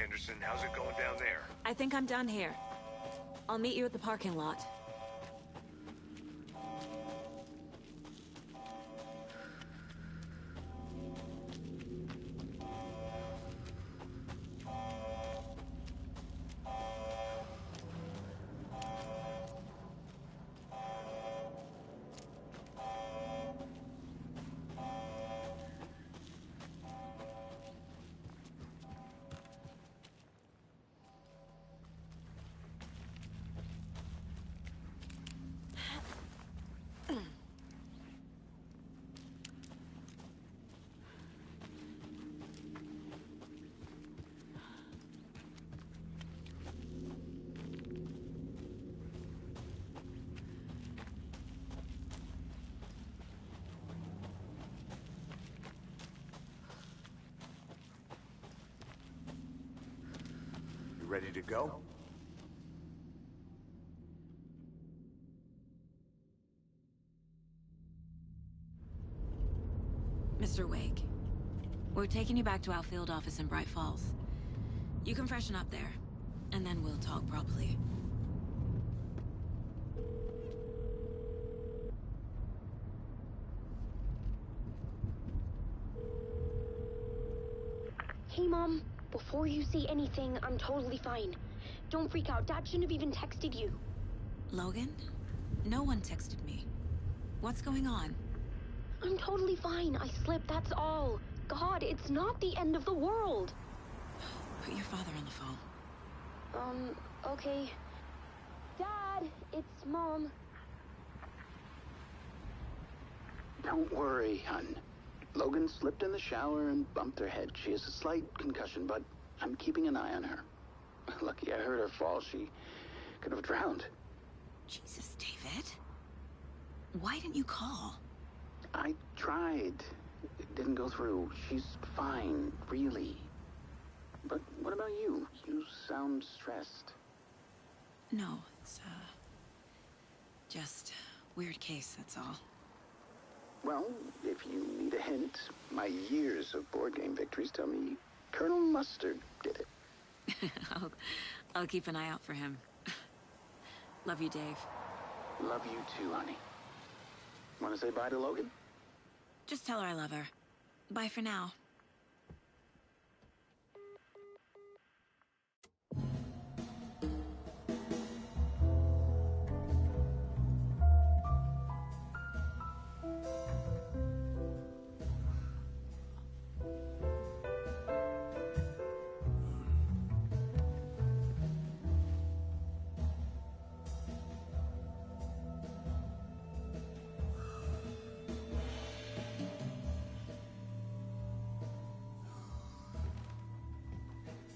[SPEAKER 12] Anderson. How's it going down there?
[SPEAKER 1] I think I'm done here. I'll meet you at the parking lot.
[SPEAKER 3] Ready to go?
[SPEAKER 1] Mr. Wake, we're taking you back to our field office in Bright Falls. You can freshen up there, and then we'll talk properly.
[SPEAKER 16] Hey, Mom. Before you say anything, I'm totally fine. Don't freak out. Dad shouldn't have even texted you.
[SPEAKER 1] Logan? No one texted me. What's going on?
[SPEAKER 16] I'm totally fine. I slipped, that's all. God, it's not the end of the world.
[SPEAKER 1] Put your father on the phone.
[SPEAKER 16] Okay. Dad, it's Mom.
[SPEAKER 17] Don't worry, hon. Logan slipped in the shower and bumped her head. She has a slight concussion, but I'm keeping an eye on her. Lucky I heard her fall. She could have drowned.
[SPEAKER 1] Jesus, David. Why didn't you call?
[SPEAKER 17] I tried. It didn't go through. She's fine, really. But what about you? You sound stressed.
[SPEAKER 1] No, it's, just weird case, that's all.
[SPEAKER 17] Well, if you need a hint, my years of board game victories tell me Colonel Mustard did it.
[SPEAKER 1] I'll keep an eye out for him. Love you, Dave.
[SPEAKER 17] Love you too, honey. Want to say bye to Logan?
[SPEAKER 1] Just tell her I love her. Bye for now.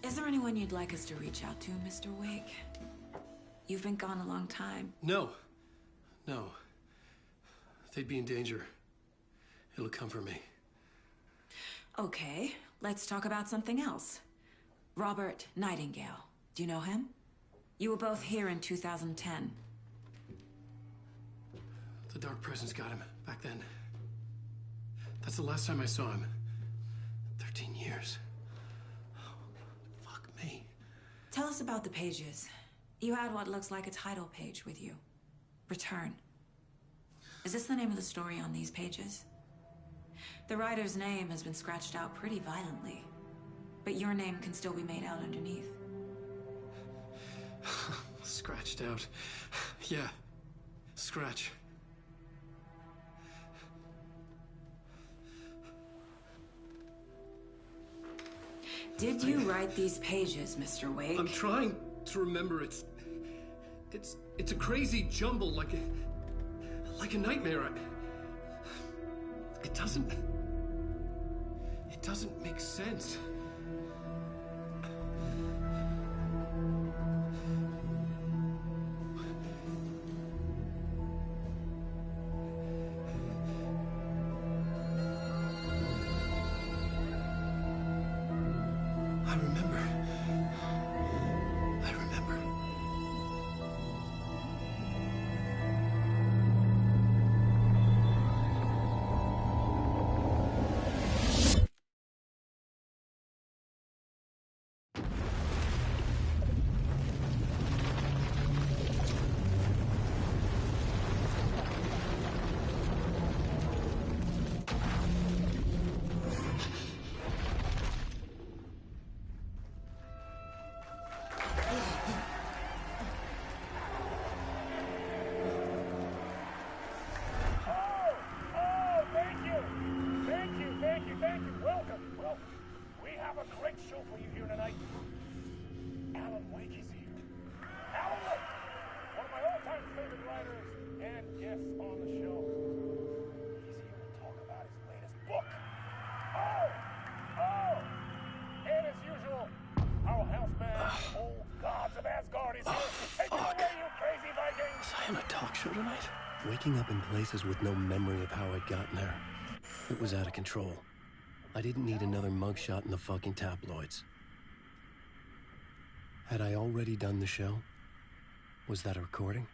[SPEAKER 1] Is there anyone you'd like us to reach out to, Mr. Wake? You've been gone a long time.
[SPEAKER 2] No. They'd be in danger. It'll come for me.
[SPEAKER 1] Okay, let's talk about something else. Robert Nightingale. Do you know him? You were both here in 2010.
[SPEAKER 2] The Dark Presence got him back then. That's the last time I saw him. 13 years. Fuck me.
[SPEAKER 1] Tell us about the pages. You had what looks like a title page with you. Return. Is this the name of the story on these pages? The writer's name has been scratched out pretty violently, but your name can still be made out underneath.
[SPEAKER 2] Scratched out. Yeah. Scratch.
[SPEAKER 1] Did you write these pages, Mr. Wake?
[SPEAKER 2] I'm trying to remember. It's a crazy jumble, like a nightmare. It doesn't make sense. I on a talk show tonight? Waking up in places with no memory of how I'd gotten there. It was out of control. I didn't need another mugshot in the fucking tabloids. Had I already done the show? Was that a recording?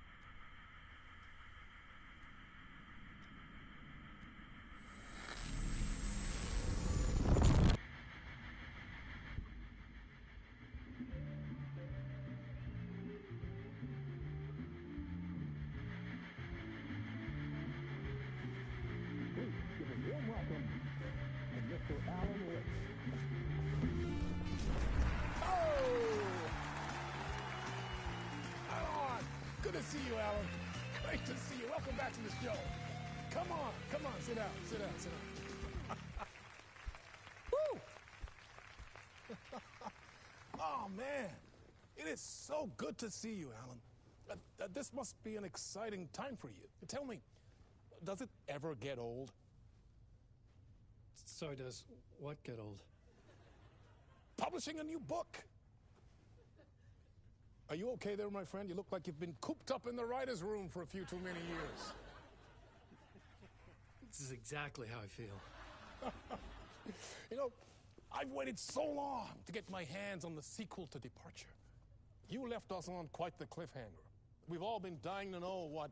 [SPEAKER 18] Good to see you, Alan. Great to see you. Welcome back to the show. Come on, sit down, sit down. Woo! Oh, man. It is so good to see you, Alan. This must be an exciting time for you. Tell me, does it ever get old?
[SPEAKER 2] So does what get old?
[SPEAKER 18] Publishing a new book. Are you okay there, my friend? You look like you've been cooped up in the writer's room for a few too many years.
[SPEAKER 2] This is exactly how I feel.
[SPEAKER 18] You know, I've waited so long to get my hands on the sequel to Departure. You left us on quite the cliffhanger. We've all been dying to know what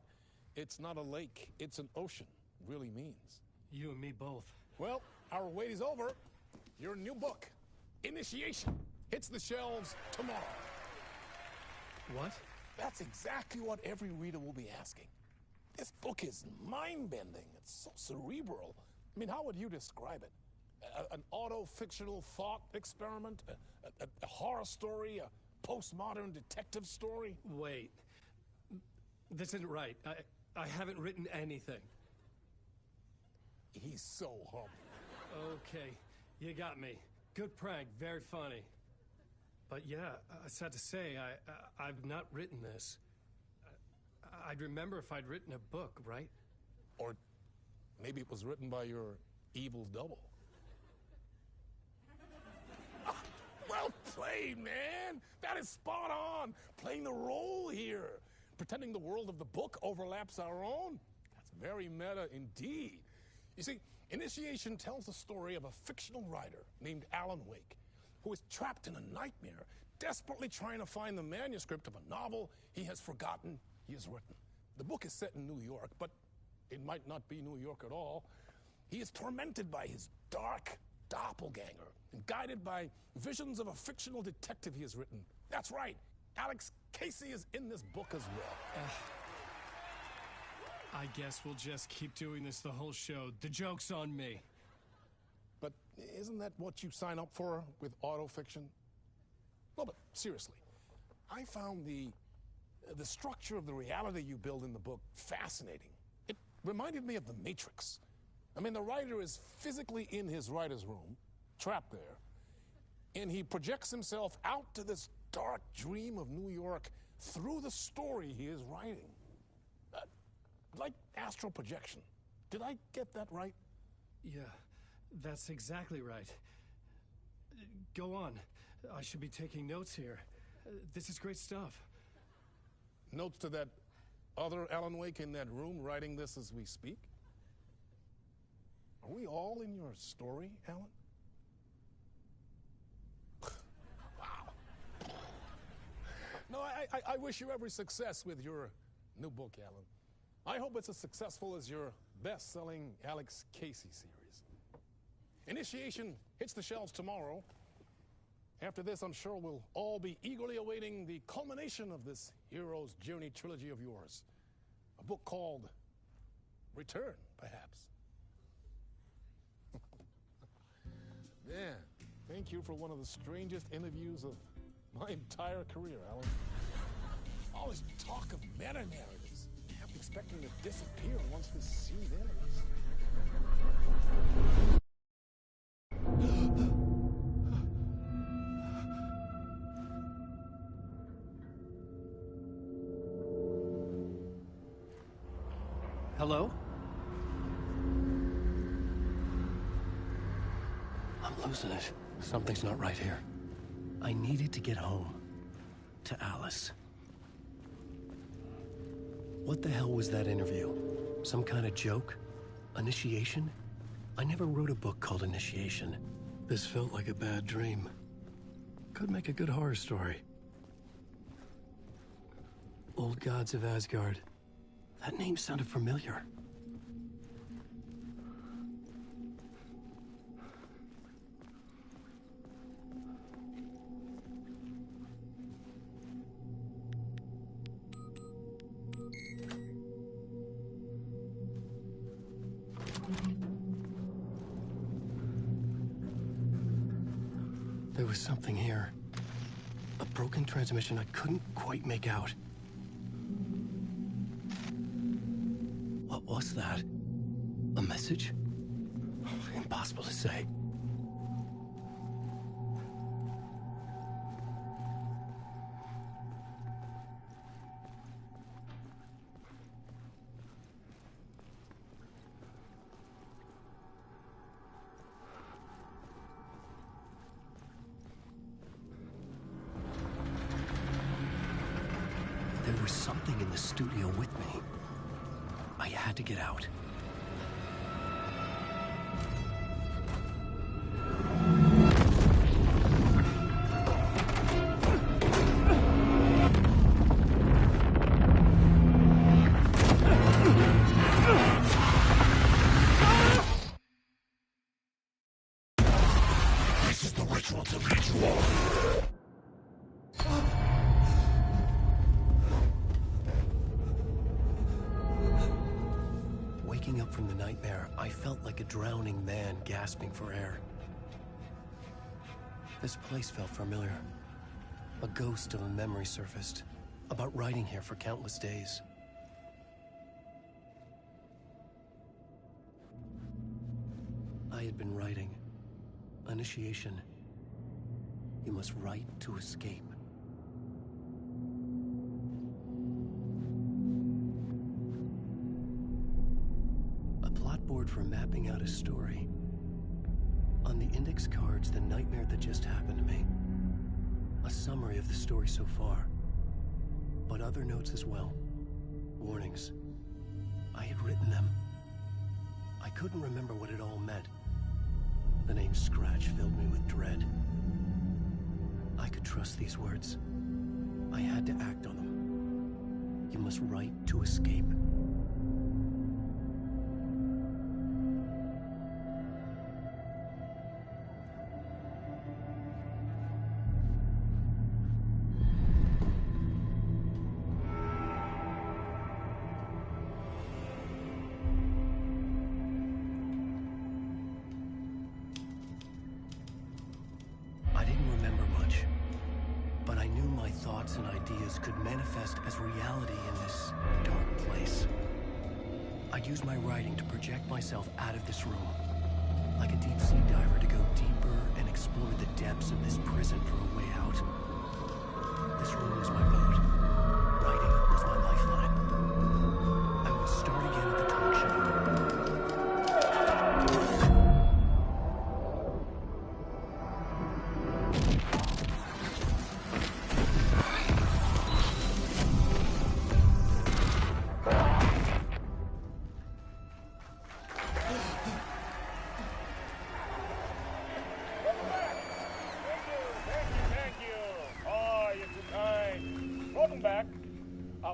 [SPEAKER 18] "it's not a lake, it's an ocean" really means.
[SPEAKER 2] You and me both.
[SPEAKER 18] Well, our wait is over. Your new book, Initiation, hits the shelves tomorrow.
[SPEAKER 2] What?
[SPEAKER 18] That's exactly what every reader will be asking. This book is mind-bending. It's so cerebral. I mean, how would you describe it? An auto-fictional thought experiment? A horror story? A postmodern detective story?
[SPEAKER 2] Wait. This isn't right. I haven't written anything.
[SPEAKER 18] He's so humble.
[SPEAKER 2] Okay, you got me. Good prank, very funny. But yeah, sad to say, I've not written this. I'd remember if I'd written a book, right?
[SPEAKER 18] Or maybe it was written by your evil double. Well played, man! That is spot on! Playing the role here. Pretending the world of the book overlaps our own. That's very meta indeed. You see, Initiation tells the story of a fictional writer named Alan Wake, who is trapped in a nightmare, desperately trying to find the manuscript of a novel he has forgotten he has written. The book is set in New York, but it might not be New York at all. He is tormented by his dark doppelganger and guided by visions of a fictional detective he has written. That's right, Alex Casey is in this book as well.
[SPEAKER 2] I guess we'll just keep doing this the whole show. The joke's on me.
[SPEAKER 18] But isn't that what you sign up for with autofiction? No, but seriously, I found the structure of the reality you build in the book fascinating. It reminded me of The Matrix. I mean, the writer is physically in his writer's room, trapped there, and he projects himself out to this dark dream of New York through the story he is writing. Like astral projection. Did I get that right?
[SPEAKER 2] Yeah, that's exactly right. Go on. I should be taking notes here. This is great stuff.
[SPEAKER 18] Notes to that other Alan Wake in that room writing this as we speak? Are we all in your story, Alan? Wow. No, I wish you every success with your new book, Alan. I hope it's as successful as your best-selling Alex Casey series. Initiation hits the shelves tomorrow. After this, I'm sure we'll all be eagerly awaiting the culmination of this hero's journey trilogy of yours. A book called Return, perhaps. Man, thank you for one of the strangest interviews of my entire career, Alan. All this talk of meta-narratives. I'm expecting to disappear once this scene ends.
[SPEAKER 2] Hello? I'm losing it. Something's not right here. I needed to get home. To Alice. What the hell was that interview? Some kind of joke? Initiation? I never wrote a book called Initiation. This felt like a bad dream. Could make a good horror story. Old Gods of Asgard. That name sounded familiar. There was something here. A broken transmission I couldn't quite make out. What was that? A message? Impossible to say. There was something in the studio with me. I had to get out.
[SPEAKER 11] This is the ritual to ritual.
[SPEAKER 2] Waking up from the nightmare, I felt like a drowning man gasping for air. This place felt familiar. A ghost of a memory surfaced, about riding here for countless days. I had been writing. Initiation. You must write to escape. Board for mapping out a story. On the index cards, the nightmare that just happened to me. A summary of the story so far. But other notes as well. Warnings. I had written them. I couldn't remember what it all meant. The name Scratch filled me with dread. I could trust these words. I had to act on them. You must write to escape. Thoughts and ideas could manifest as reality in this dark place. I'd use my writing to project myself out of this room, like a deep-sea diver to go deeper and explore the depths of this prison for a way out. This room was my boat. Writing was my lifeline. I would start again at the talk show.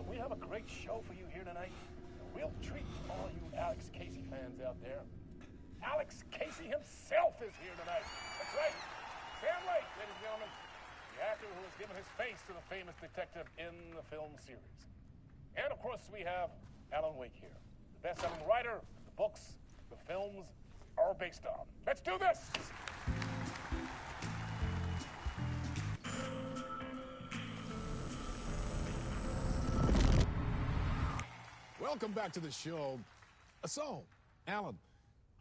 [SPEAKER 18] We have a great show for you here tonight. We'll treat all you Alex Casey fans out there. Alex Casey himself is here tonight. That's right. Sam Lake, ladies and gentlemen. The actor who has given his face to the famous detective in the film series. And of course we have Alan Wake here. The best-selling writer, the books, the films are based on. Let's do this! Welcome back to the show. So, Alan,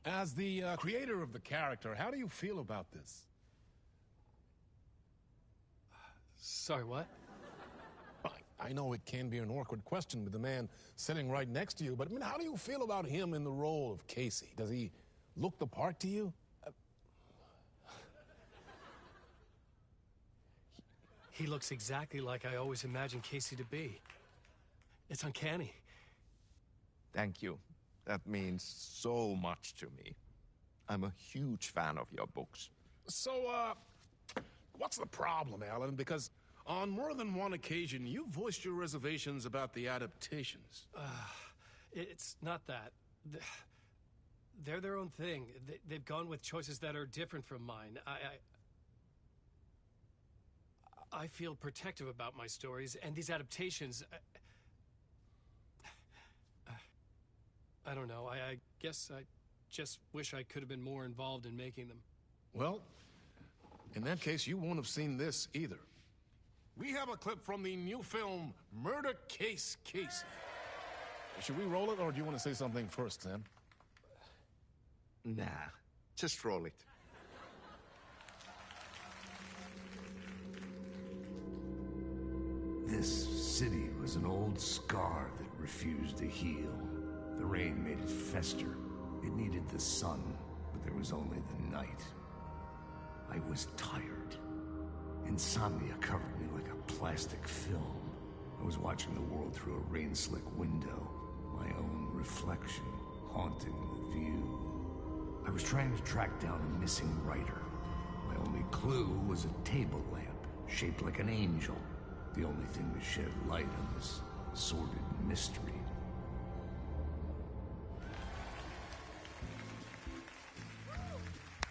[SPEAKER 18] as the creator of the character, how do you feel about this?
[SPEAKER 2] Sorry, what?
[SPEAKER 18] I know it can be an awkward question with the man sitting right next to you, but I mean, how do you feel about him in the role of Casey? Does he look the part to you?
[SPEAKER 2] He looks exactly like I always imagined Casey to be. It's uncanny.
[SPEAKER 19] Thank you. That means so much to me. I'm a huge fan of your books.
[SPEAKER 18] So, what's the problem, Alan? Because on more than one occasion, you voiced your reservations about the adaptations.
[SPEAKER 2] It's not that. They're their own thing. They've gone with choices that are different from mine. I feel protective about my stories, and these adaptations... I don't know. I guess I just wish I could have been more involved in making them.
[SPEAKER 18] Well, in that case, you won't have seen this either. We have a clip from the new film, Murder Case Casey. Should we roll it, or do you want to say something first, Sam?
[SPEAKER 19] Nah, just roll it.
[SPEAKER 3] This city was an old scar that refused to heal. The rain made it fester. It needed the sun, but there was only the night. I was tired. Insomnia covered me like a plastic film. I was watching the world through a rain-slick window, my own reflection haunting the view. I was trying to track down a missing writer. My only clue was a table lamp, shaped like an angel. The only thing to shed light on this sordid mystery.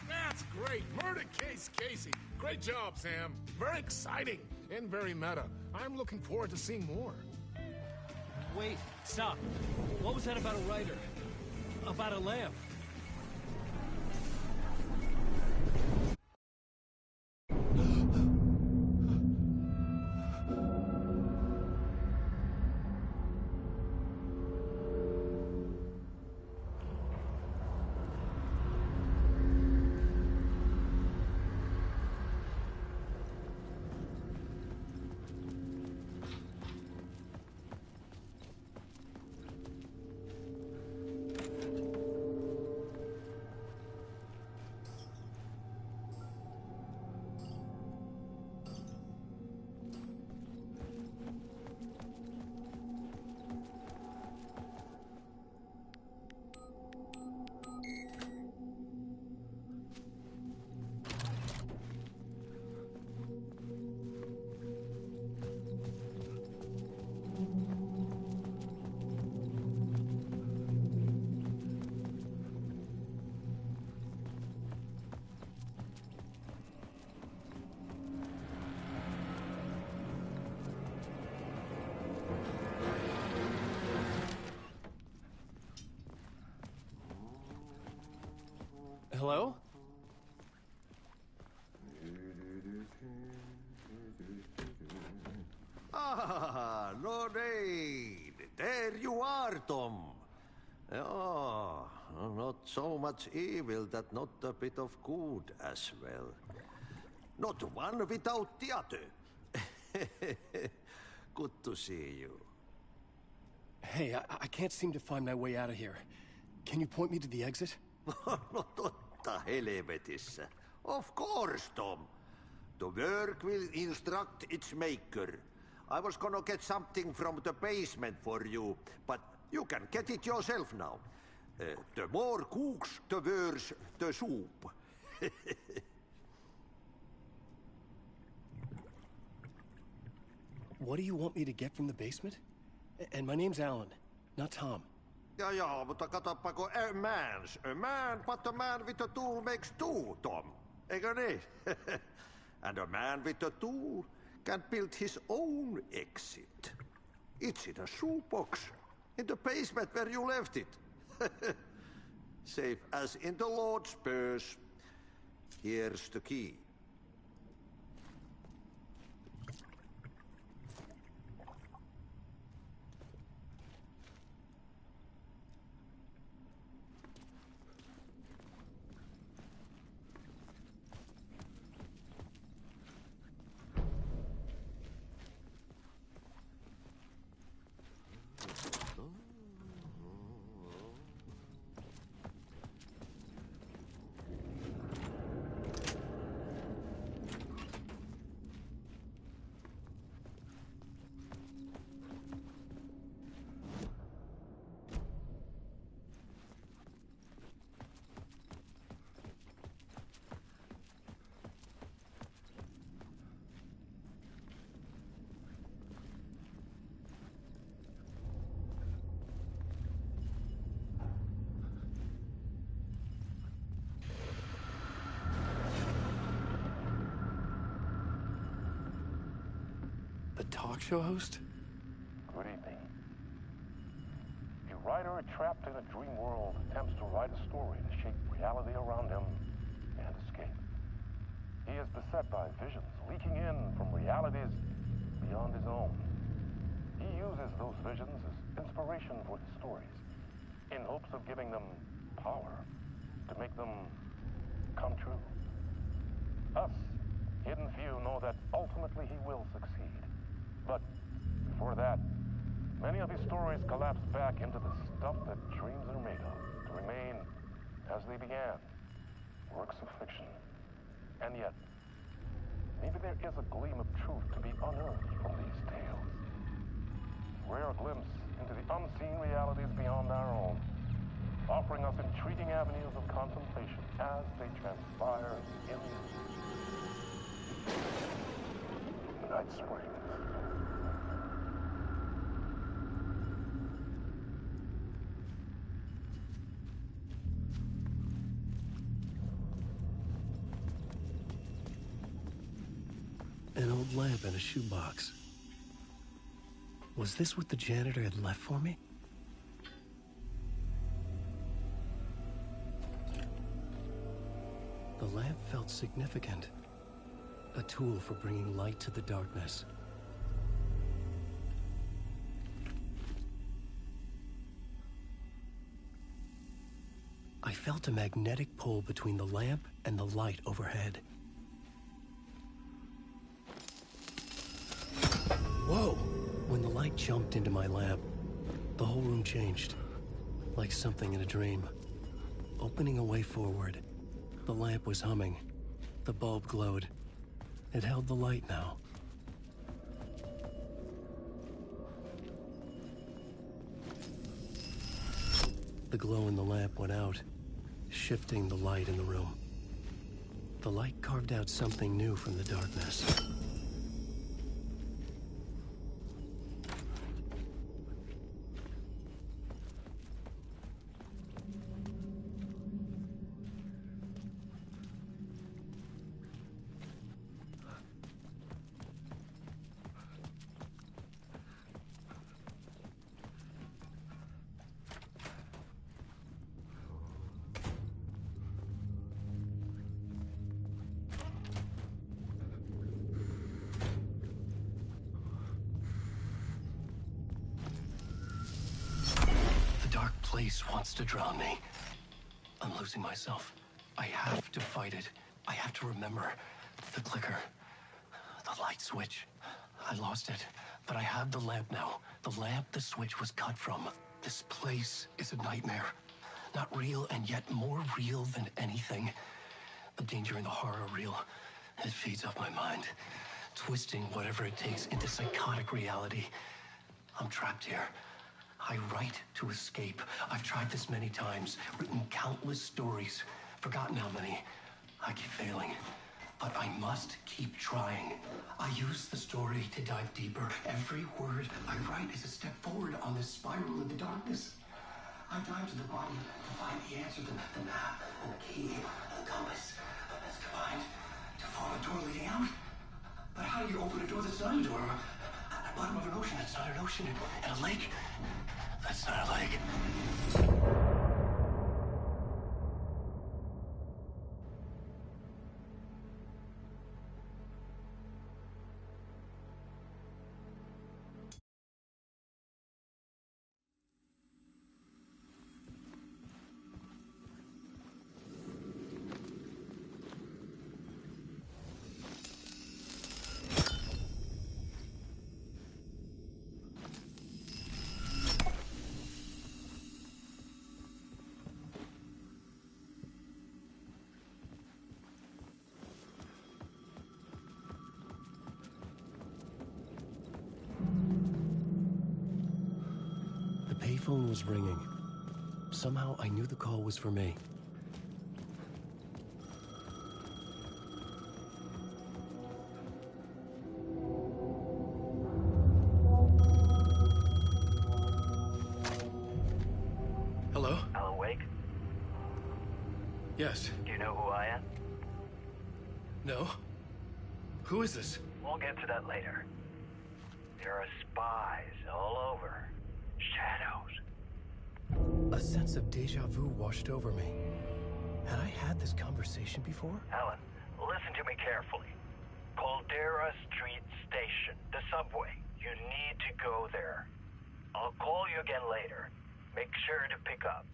[SPEAKER 18] That's great! Murder Case Casey! Great job, Sam. Very exciting and very meta. I'm looking forward to seeing more.
[SPEAKER 2] Wait, stop. What was that about a writer? About a lamp? Hello?
[SPEAKER 20] Ah, Lorraine! There you are, Tom. Oh, not so much evil that not a bit of good as well. Not one without the other. Good to see you.
[SPEAKER 2] Hey, I can't seem to find my way out of here. Can you point me to the exit?
[SPEAKER 20] No totta helvetissä. Of course, Tom. The work will instruct its maker. I was gonna get something from the basement for you, but you can get it yourself now. The more cooks, the worse the soup.
[SPEAKER 2] What do you want me to get from the basement? And my name's Alan, not Tom.
[SPEAKER 20] Ja, mutta katsoppa, a man, but a man with a tool makes two, Tom. Eikö niin? And a man with a tool can build his own exit. It's in a shoebox, in the basement where you left it. Safe as in the Lord's purse. Here's the key.
[SPEAKER 2] talk show host?
[SPEAKER 6] Good evening. A writer trapped in a dream world attempts to write a story to shape reality around him and escape. He is beset by visions leaking in from realities beyond his own. He uses those visions as inspiration for his stories, in hopes of giving them power, to make them come true. Us, hidden few, know that ultimately he will succeed. But before that, many of his stories collapse back into the stuff that dreams are made of, to remain as they began, works of fiction. And yet, maybe there is a gleam of truth to be unearthed from these tales. A rare glimpse into the unseen realities beyond our own, offering us intriguing avenues of contemplation as they transpire in Night Springs.
[SPEAKER 2] An old lamp in a shoebox. Was this what the janitor had left for me? The lamp felt significant. A tool for bringing light to the darkness. I felt a magnetic pull between the lamp and the light overhead. Whoa! When the light jumped into my lamp, the whole room changed. Like something in a dream. Opening a way forward. The lamp was humming. The bulb glowed. It held the light now. The glow in the lamp went out, shifting the light in the room. The light carved out something new from the darkness. Place wants to drown me. I'm losing myself. I have to fight it. I have to remember. The clicker. The light switch. I lost it. But I have the lamp now. The lamp the switch was cut from. This place is a nightmare. Not real, and yet more real than anything. The danger and the horror are real. It feeds off my mind. Twisting whatever it takes into psychotic reality. I'm trapped here. I write to escape. I've tried this many times, written countless stories, forgotten how many. I keep failing, but I must keep trying. I use the story to dive deeper. Every word I write is a step forward on this spiral in the darkness. I dive to the bottom to find the answer, the map, and the key, and the compass. It's combined to form a door leading out. But how do you open a door that's not a door? At the bottom of an ocean that's not an ocean, and a lake that's not a lake. The phone was ringing. Somehow I knew the call was for me. Hello?
[SPEAKER 21] Alan Wake?
[SPEAKER 2] Yes.
[SPEAKER 21] Do you know who I am?
[SPEAKER 2] No? Who is this?
[SPEAKER 21] We'll get to that later. There are spies all over. Shadows.
[SPEAKER 2] A sense of deja vu washed over me. Had I had this conversation before?
[SPEAKER 21] Alan, listen to me carefully. Caldera Street Station, the subway. You need to go there. I'll call you again later. Make sure to pick up.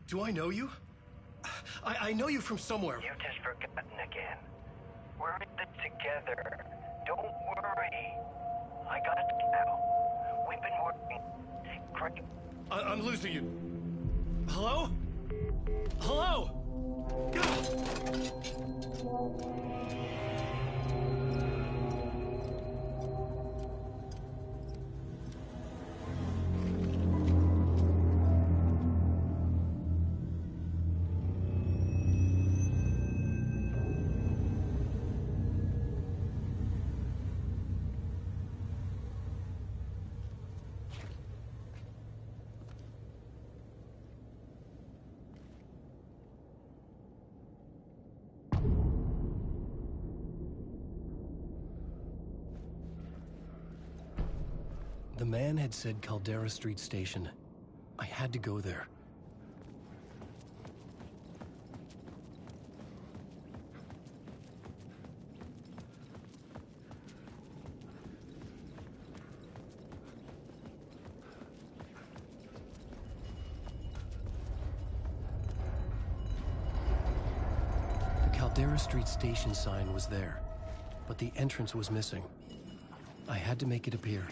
[SPEAKER 2] Do I know you? I know you from somewhere.
[SPEAKER 21] You've just forgotten again. We're in this together. Don't worry. I got you now. We've been working great.
[SPEAKER 2] I'm losing you. Hello? Hello? The man had said Caldera Street Station. I had to go there. The Caldera Street Station sign was there, but the entrance was missing. I had to make it appear.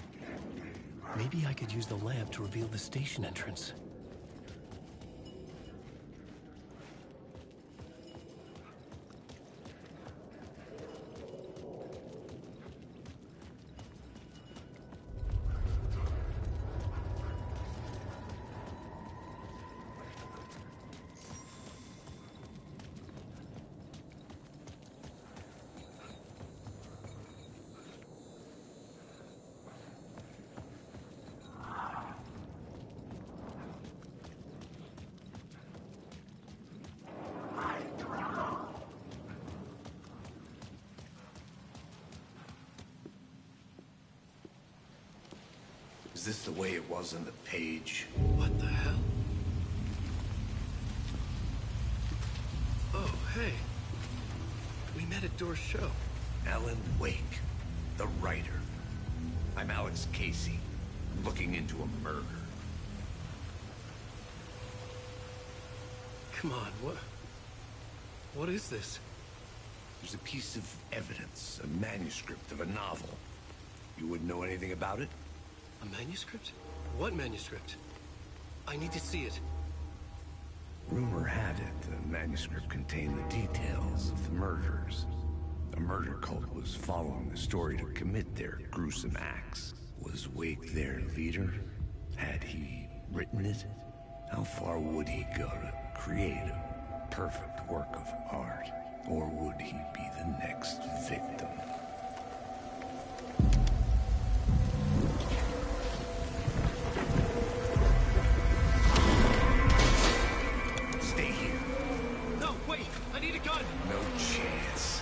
[SPEAKER 2] Maybe I could use the lamp to reveal the station entrance.
[SPEAKER 3] Is this the way it was on the page?
[SPEAKER 2] What the hell? Oh, hey. We met at Door's show.
[SPEAKER 3] Alan Wake, the writer. I'm Alex Casey, looking into a murder.
[SPEAKER 2] Come on, what is this?
[SPEAKER 3] There's a piece of evidence, a manuscript of a novel. You wouldn't know anything about it?
[SPEAKER 2] A manuscript? What manuscript? I need to see it.
[SPEAKER 3] Rumor had it the manuscript contained the details of the murders. A murder cult was following the story to commit their gruesome acts. Was Wake their leader? Had he written it? How far would he go to create a perfect work of art? Or would he be the next victim? No chance.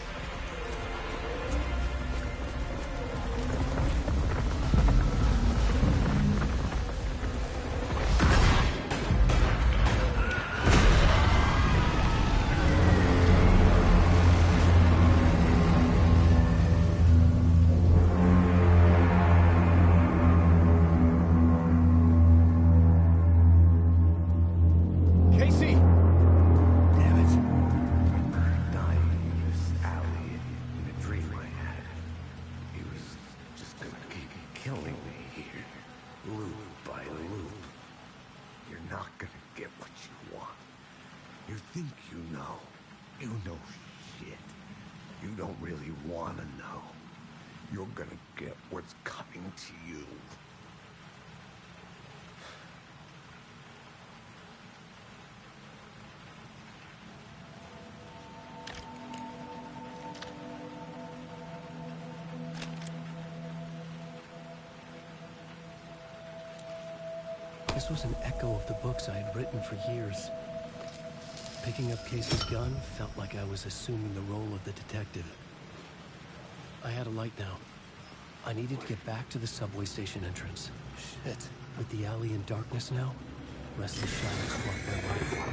[SPEAKER 2] This was an echo of the books I had written for years. Picking up Casey's gun felt like I was assuming the role of the detective. I had a light now. I needed to get back to the subway station entrance. Shit. With the alley in darkness now, restless shadows block my way.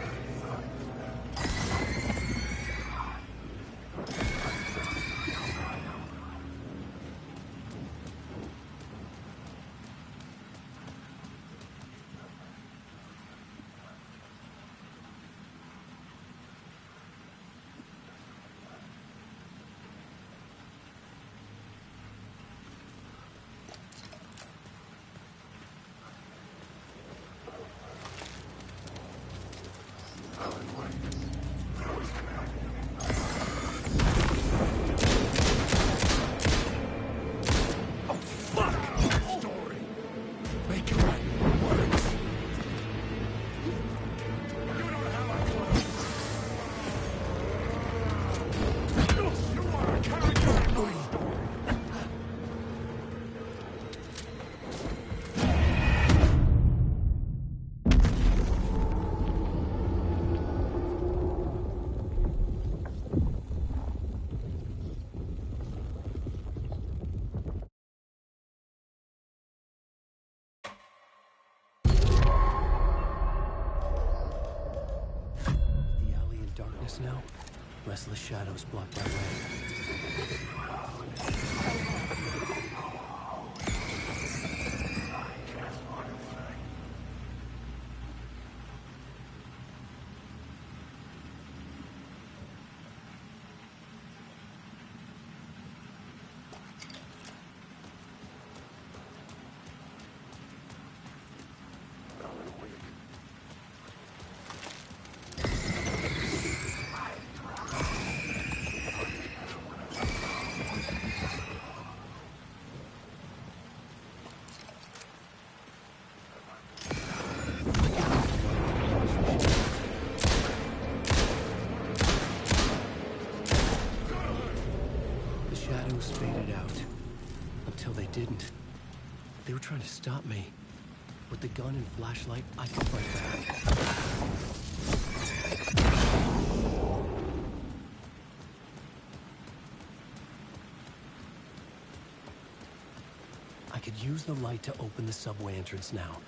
[SPEAKER 2] Now, restless shadows block my way. Faded out. Until they didn't. They were trying to stop me. With the gun and flashlight, I could fight back. I could use the light to open the subway entrance now.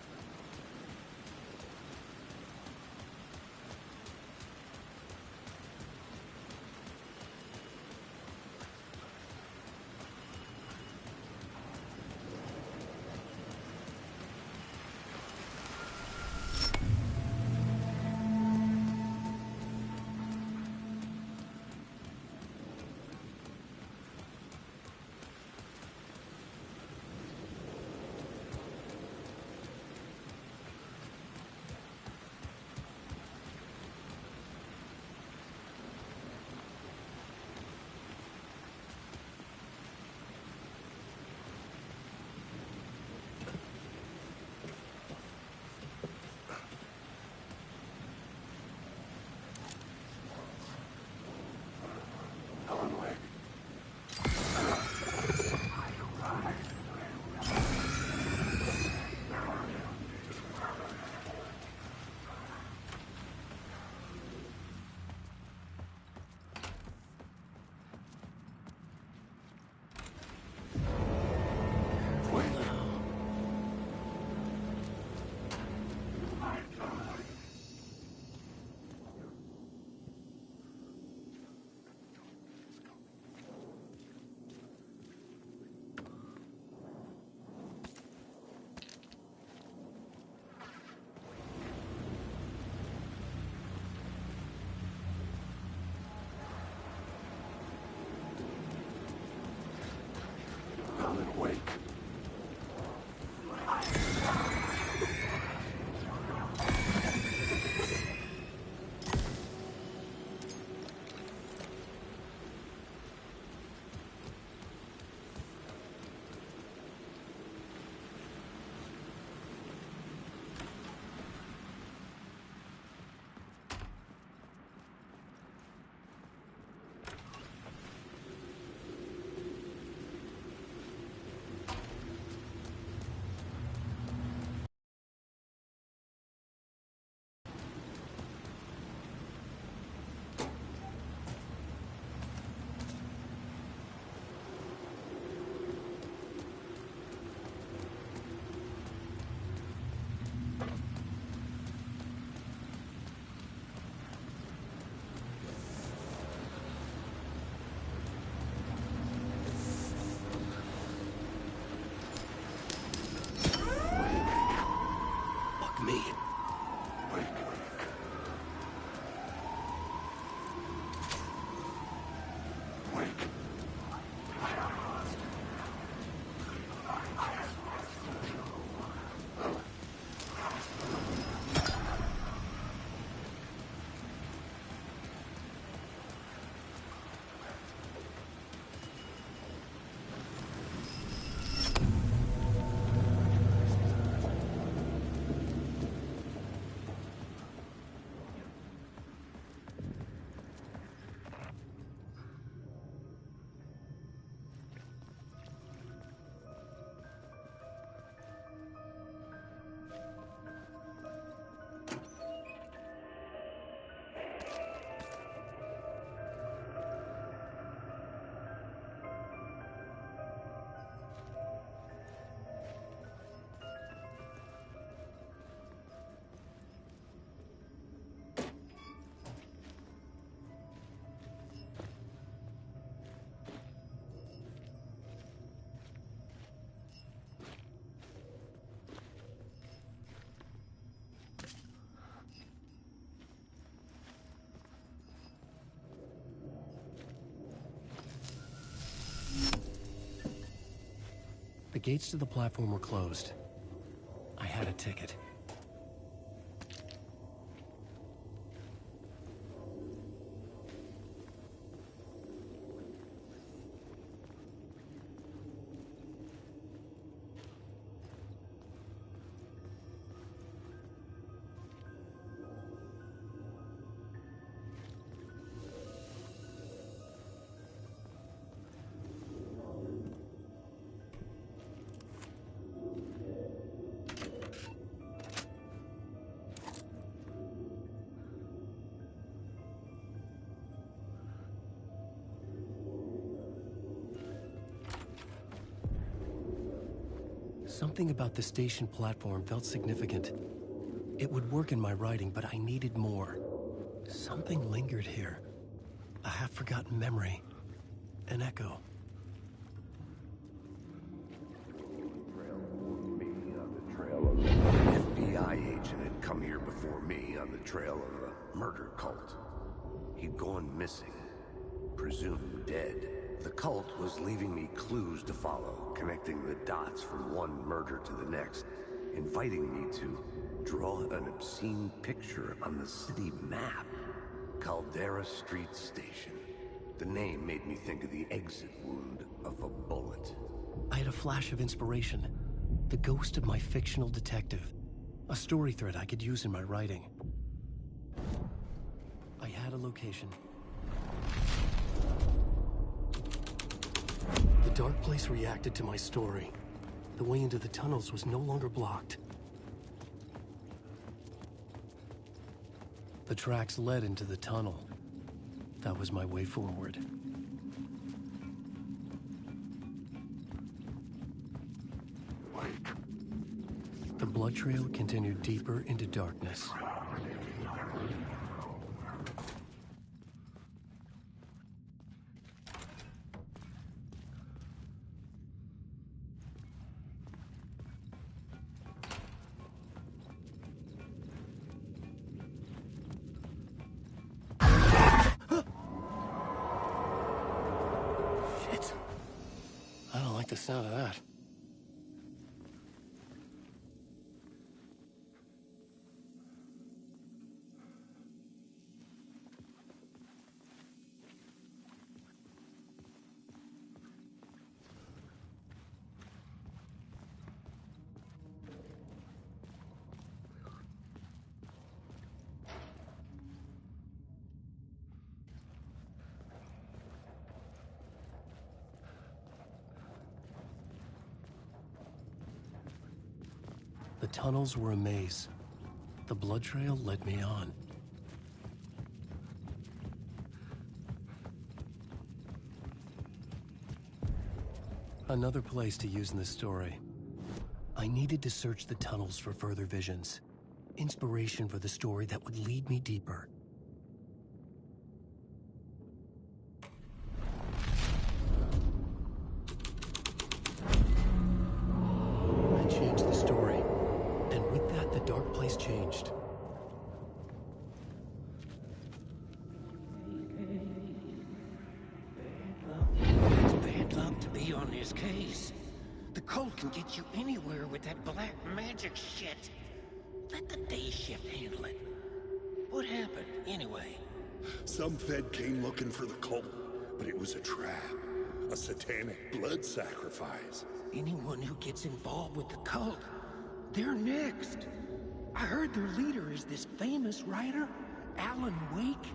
[SPEAKER 2] The gates to the platform were closed. I had a ticket. Something about the station platform felt significant. It would work in my writing, but I needed more. Something lingered here. A half-forgotten memory. An echo.
[SPEAKER 12] An FBI agent had come here before me on the trail of a murder cult. He'd gone missing, presumed dead. The cult was leaving me clues to follow, connecting the dots from one murder to the next, inviting me to draw an obscene picture on the city map. Caldera Street Station. The name made me think of the exit wound of a bullet.
[SPEAKER 2] I had a flash of inspiration. The ghost of my fictional detective. A story thread I could use in my writing. I had a location. The dark place reacted to my story. The way into the tunnels was no longer blocked. The tracks led into the tunnel. That was my way forward. The blood trail continued deeper into darkness. Shit. I don't like the sound of that. The tunnels were a maze. The blood trail led me on. Another place to use in this story. I needed to search the tunnels for further visions. Inspiration for the story that would lead me deeper. I changed the story. And with that, the dark place changed.
[SPEAKER 4] It's bad luck to be on this case. The cult can get you anywhere with that black magic shit. Let the day shift handle it. What happened, anyway?
[SPEAKER 22] Some Fed came looking for the cult, but it was a trap. A satanic blood sacrifice.
[SPEAKER 4] Anyone who gets involved with the cult, they're next. I heard their leader is this famous writer, Alan Wake.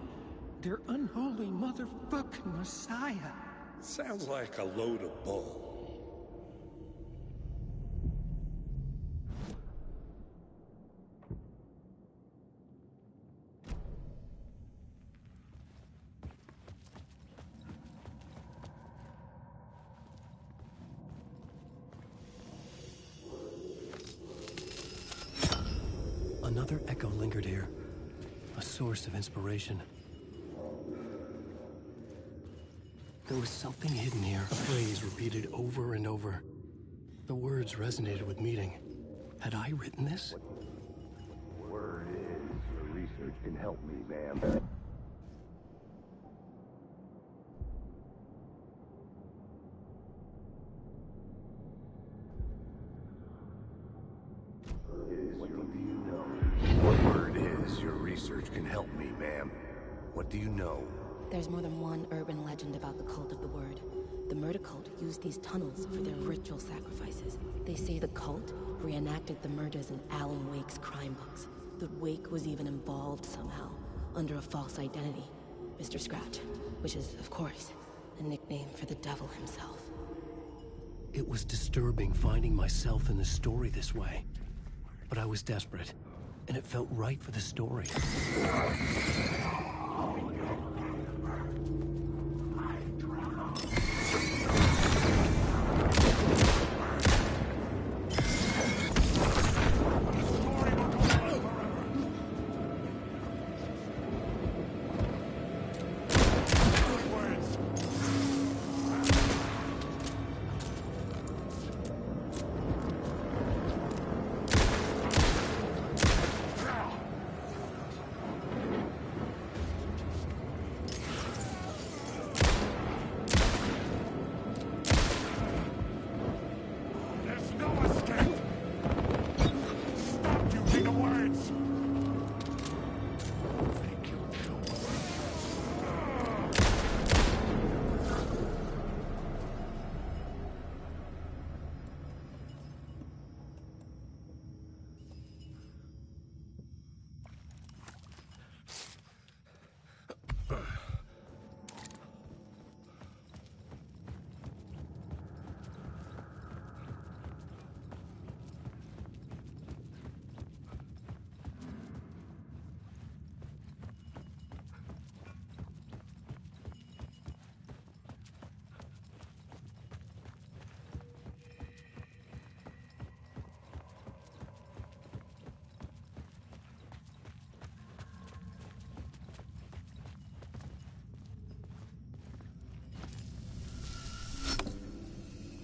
[SPEAKER 4] Their unholy motherfucking messiah.
[SPEAKER 22] Sounds like a load of bull.
[SPEAKER 2] Another echo lingered here, a source of inspiration. There was something hidden here, a phrase repeated over and over. The words resonated with meaning. Had I written this?
[SPEAKER 12] Word is, your research can help me, ma'am. research can help me, ma'am. What do you know?
[SPEAKER 7] There's more than one urban legend about the Cult of the Word. The murder cult used these tunnels for their ritual sacrifices. They say the cult reenacted the murders in Alan Wake's crime books. That Wake was even involved somehow, under a false identity. Mr. Scratch, which is, of course, a nickname for the devil himself.
[SPEAKER 2] It was disturbing finding myself in the story this way. But I was desperate, and it felt right for the story.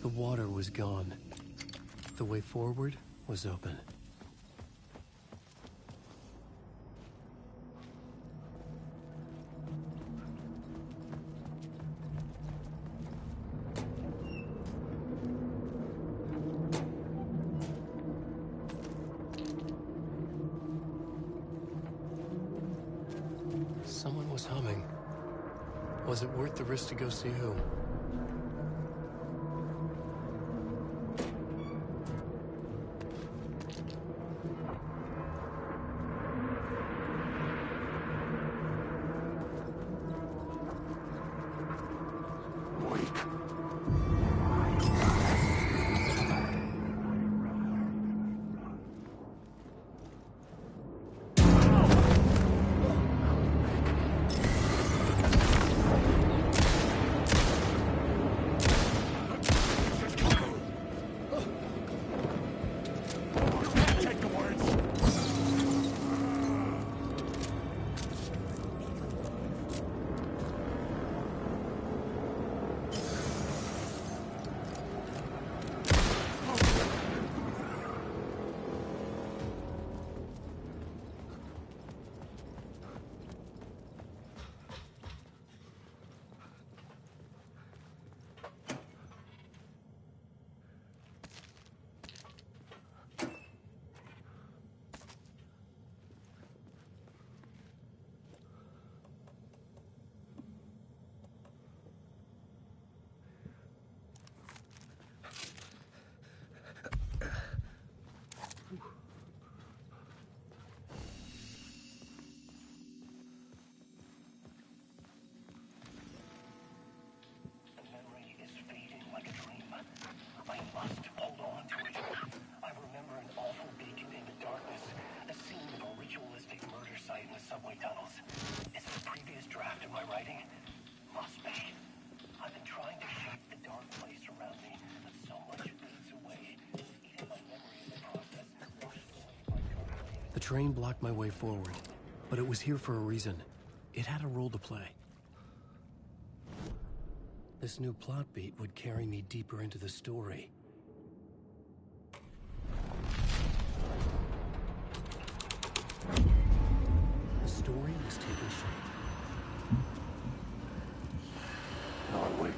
[SPEAKER 2] The water was gone. The way forward was open. Someone was humming. Was it worth the risk to go see who? The train blocked my way forward, but it was here for a reason. It had a role to play. This new plot beat would carry me deeper into the story. The story was taking shape.
[SPEAKER 11] Norwick.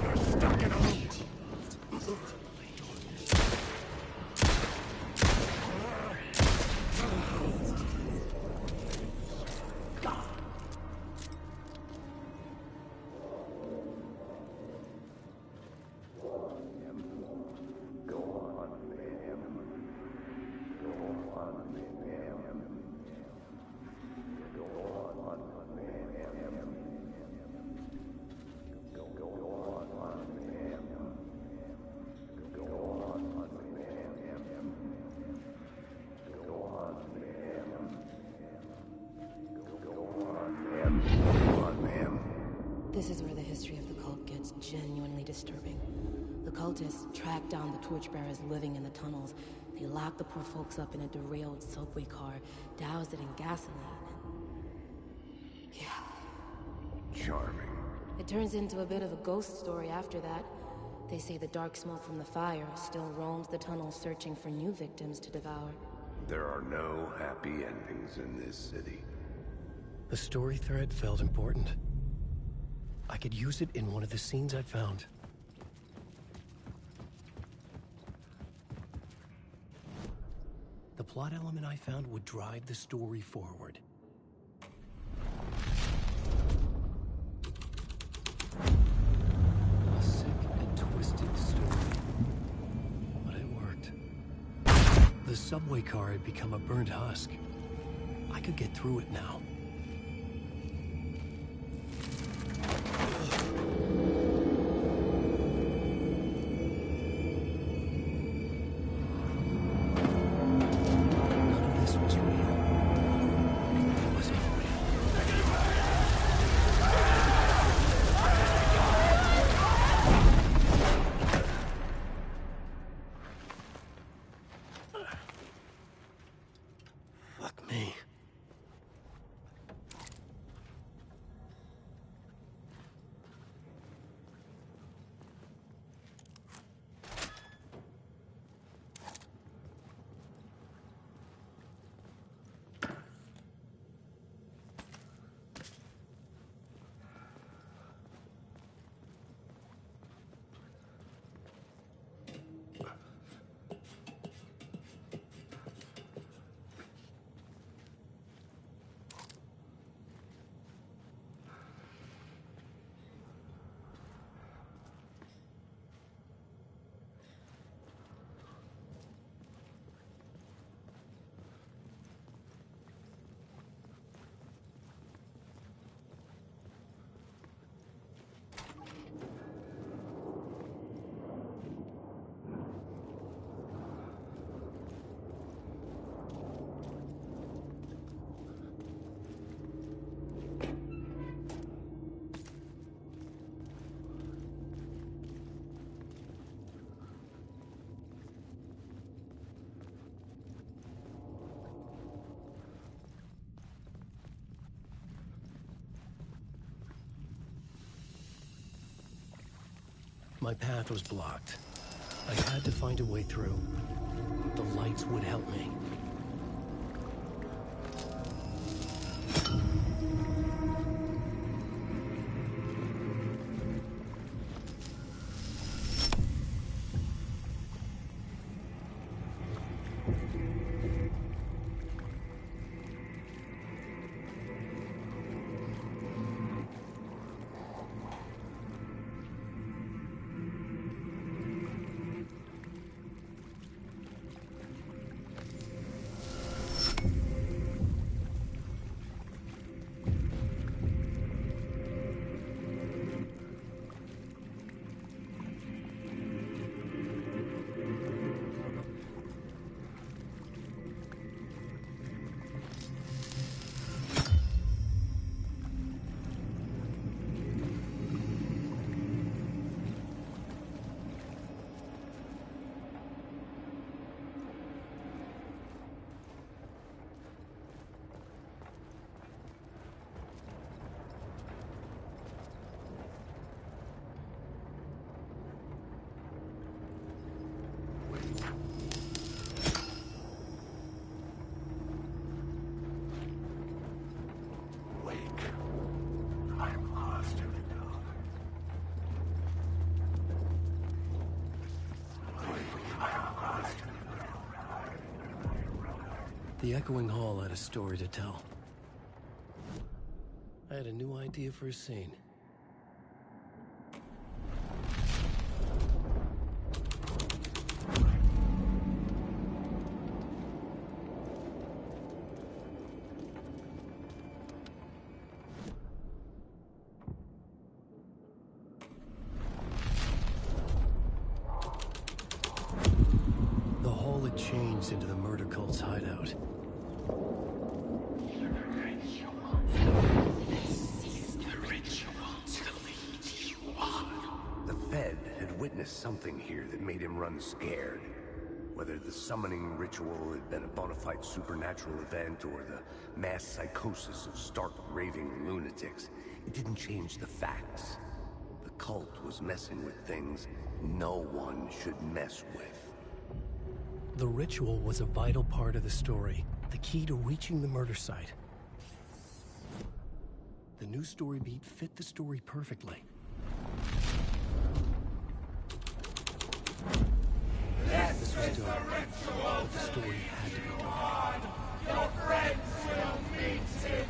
[SPEAKER 22] You're stuck in a loop.
[SPEAKER 7] This is where the history of the cult gets genuinely disturbing. The cultists tracked down the torchbearers living in the tunnels. They locked the poor folks up in a derailed subway car, doused it in gasoline, and... yeah.
[SPEAKER 12] Charming.
[SPEAKER 7] It turns into a bit of a ghost story after that. They say the dark smoke from the fire still roams the tunnels searching for new victims to devour.
[SPEAKER 12] There are no happy endings in this city.
[SPEAKER 2] The story thread felt important. I could use it in one of the scenes I'd found. The plot element I found would drive the story forward. A sick and twisted story. But it worked. The subway car had become a burnt husk. I could get through it now. My path was blocked. I had to find a way through. The lights would help me. The echoing hall had a story to tell. I had a new idea for a scene. leads into the murder cult's hideout.
[SPEAKER 12] The Fed had witnessed something here that made him run scared. Whether the summoning ritual had been a bona fide supernatural event or the mass psychosis of stark raving lunatics, it didn't change the facts. The cult was messing with things no one should mess with.
[SPEAKER 2] The ritual was a vital part of the story, the key to reaching the murder site. The new story beat fit the story perfectly. This was dark, but the story had to be dark.
[SPEAKER 8] Your friends will meet him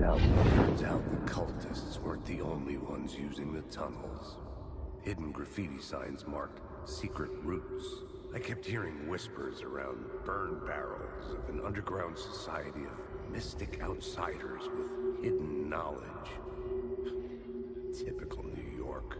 [SPEAKER 12] Turns out the cultists weren't the only ones using the tunnels. Hidden graffiti signs marked secret routes. I kept hearing whispers around burn barrels of an underground society of mystic outsiders with hidden knowledge. Typical New York.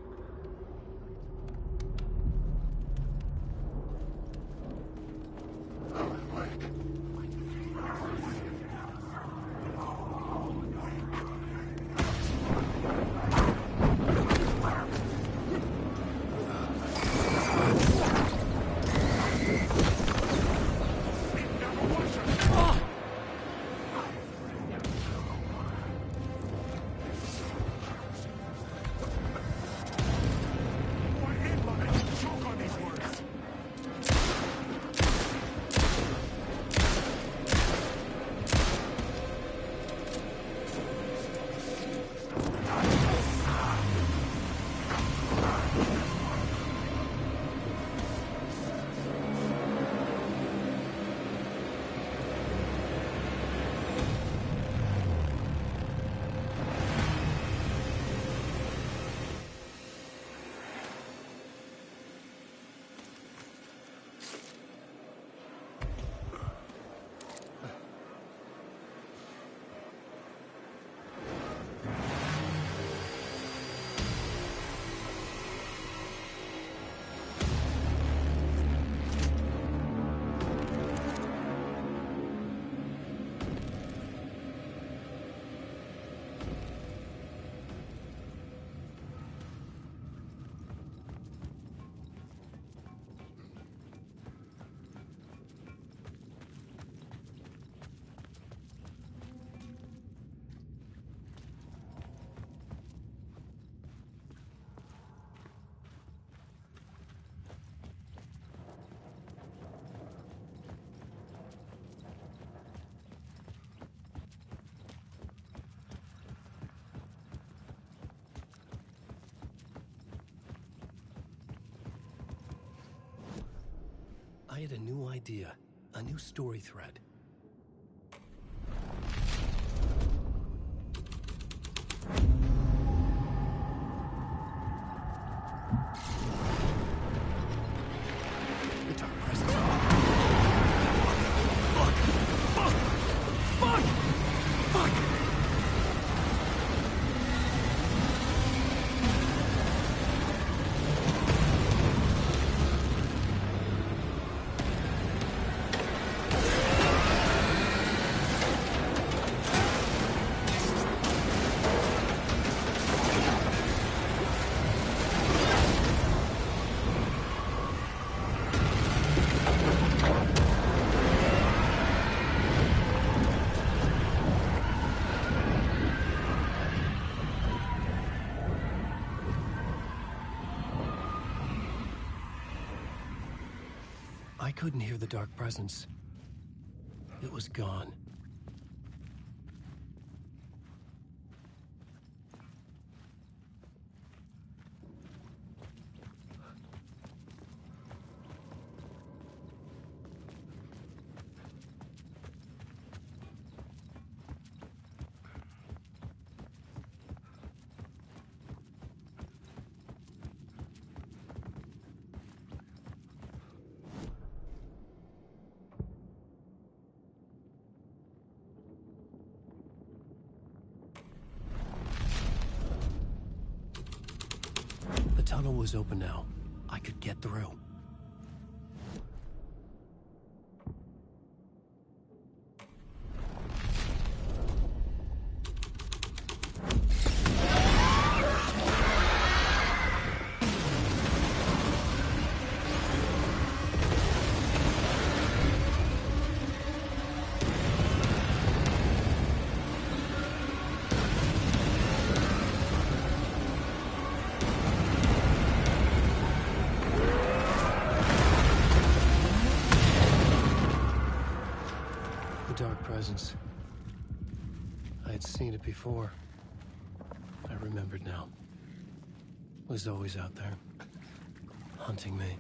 [SPEAKER 2] had a new idea, a new story thread. The Dark Presence. Fuck! I couldn't hear the Dark Presence. It was gone. The tunnel was open now. I could get through. The Dark Presence. I had seen it before. I remembered now. It was always out there, hunting me.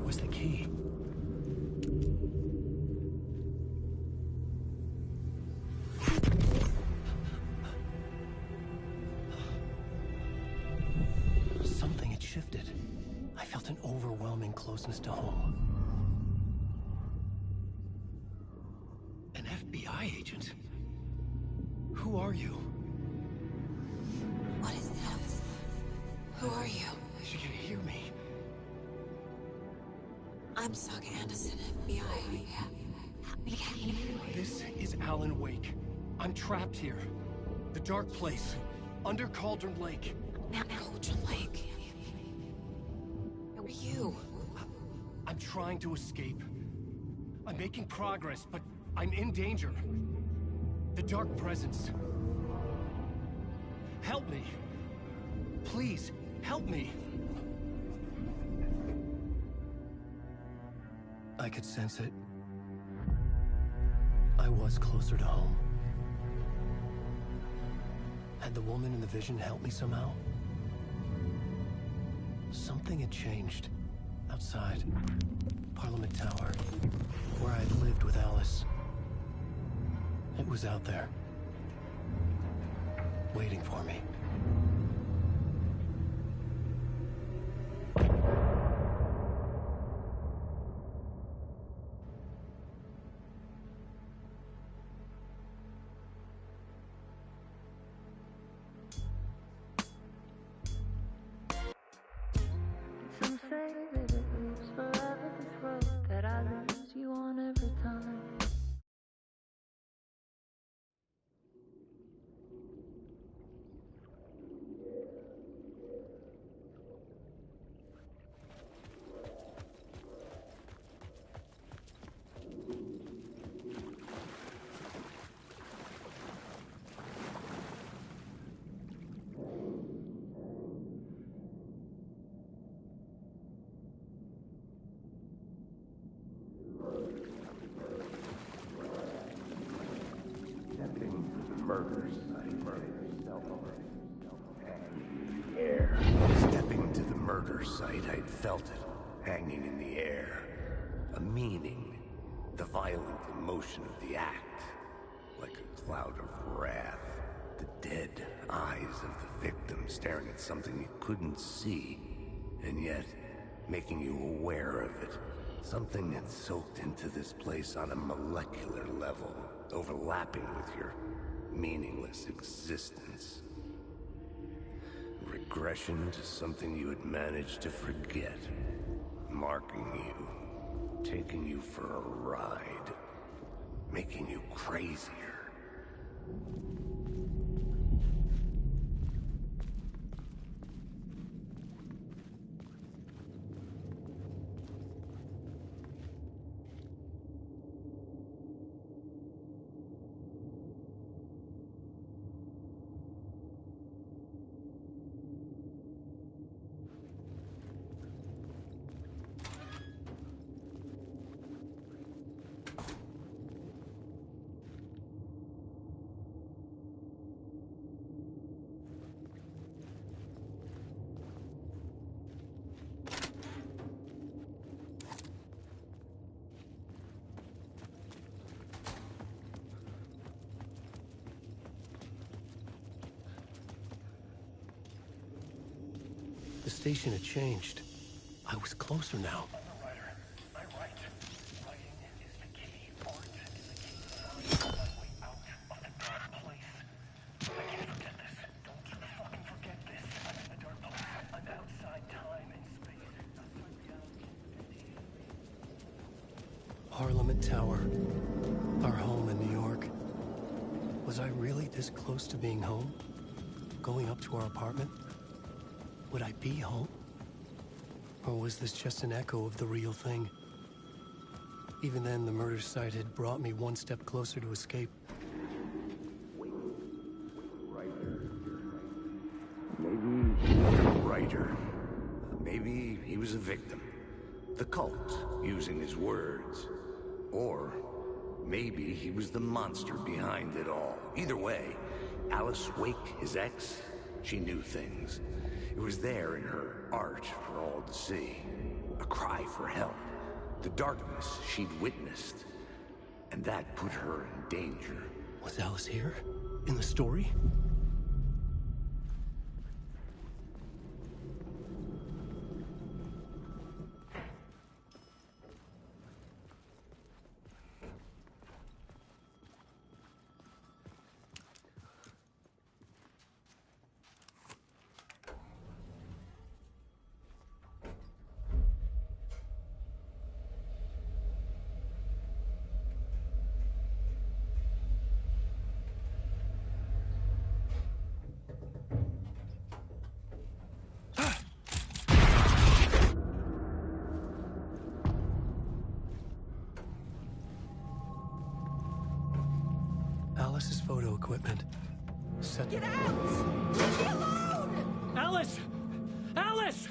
[SPEAKER 2] Was the key. Something had shifted. I felt an overwhelming closeness to home. An FBI agent? Who are you?
[SPEAKER 1] What is this? Who are you?
[SPEAKER 2] She can hear me.
[SPEAKER 1] I'm Saga Anderson, FBI.
[SPEAKER 2] This is Alan Wake. I'm trapped here. The dark place. Under Cauldron Lake.
[SPEAKER 1] Cauldron Lake? Who are you?
[SPEAKER 2] I'm trying to escape. I'm making progress, but I'm in danger. The Dark Presence. Help me. Please, help me. I could sense it. I was closer to home. Had the woman in the vision helped me somehow? Something had changed. Outside. Parliament Tower. Where I'd lived with Alice. It was out there. Waiting for me.
[SPEAKER 9] Some say that it moves forever, this road that I lose you on every time.
[SPEAKER 12] murder site. Hanging in the air. Stepping to the murder site, I'd felt it. Hanging in the air. A meaning. The violent emotion of the act. Like a cloud of wrath. The dead eyes of the victim staring at something you couldn't see. And yet, making you aware of it. Something had soaked into this place on a molecular level, overlapping with your meaningless existence. Regression to something you had managed to forget. Marking you. Taking you for a ride. Making you crazier.
[SPEAKER 2] The station had changed. I was closer now. Parliament Tower. Our home in New York. Was I really this close to being home? Going up to our apartment? Would I be home? Or was this just an echo of the real thing? Even then, the murder site had brought me one step closer to escape.
[SPEAKER 12] Maybe he was a writer. Maybe he was a victim. The cult, using his words. Or maybe he was the monster behind it all. Either way, Alice Wake, his ex, she knew things. It was there in her art for all to see. A cry for help. The darkness she'd witnessed. And that put her in danger.
[SPEAKER 2] Was Alice here? In the story? Alice's photo equipment. Set.
[SPEAKER 8] Get out! Leave me alone!
[SPEAKER 15] Alice! Alice!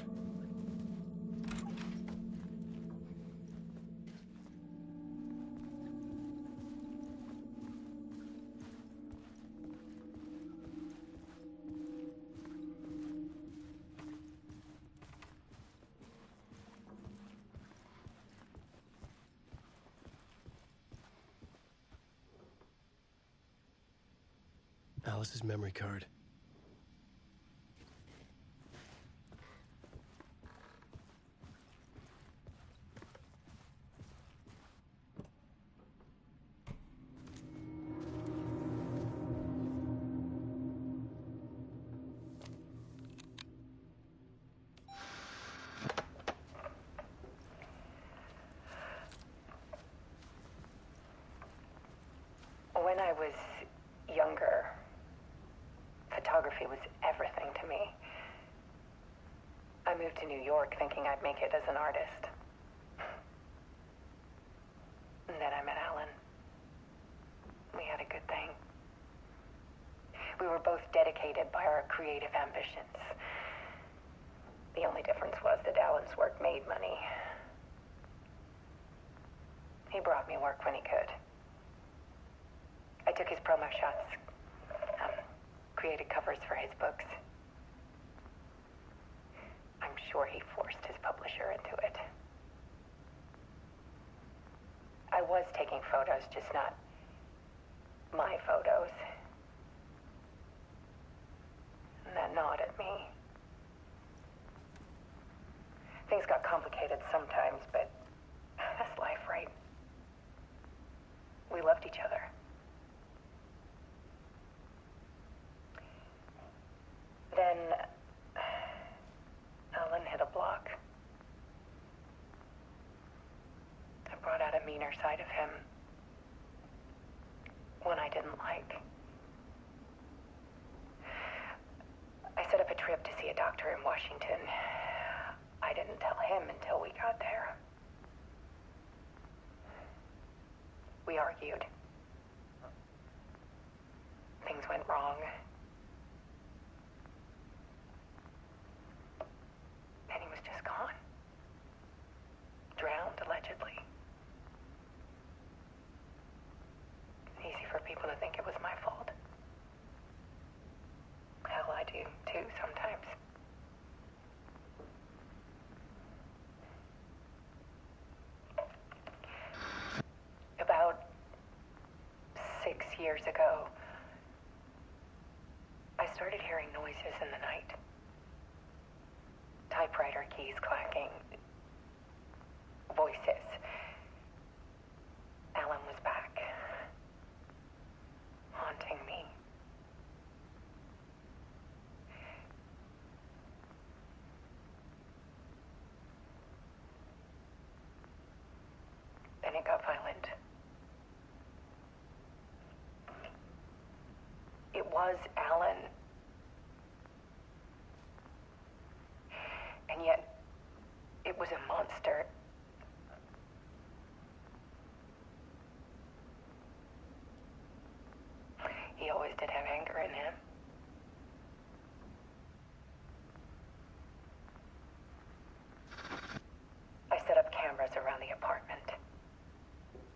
[SPEAKER 2] Alice's memory card.
[SPEAKER 10] When I was younger, photography was everything to me. I moved to New York thinking I'd make it as an artist. And then I met Alan. We had a good thing. We were both dedicated by our creative ambitions. The only difference was that Alan's work made money. He brought me work when he could. I took his promo shots, created covers for his books. I'm sure he forced his publisher into it. I was taking photos, just not my photos. And that gnawed at me. Things got complicated sometimes, but that's life, right? We loved each other. Then Alan hit a block. I brought out a meaner side of him. One I didn't like. I set up a trip to see a doctor in Washington. I didn't tell him until we got there. We argued. Things went wrong. And he was just gone. Drowned, allegedly. Easy for people to think it was my fault. Hell, I do too sometimes. About 6 years ago, I started hearing noises in the night. Typewriter keys clacking. Voices. Alan was back. Haunting me. Then it got violent. It was Alan. And yet, it was a monster. He always did have anger in him. I set up cameras around the apartment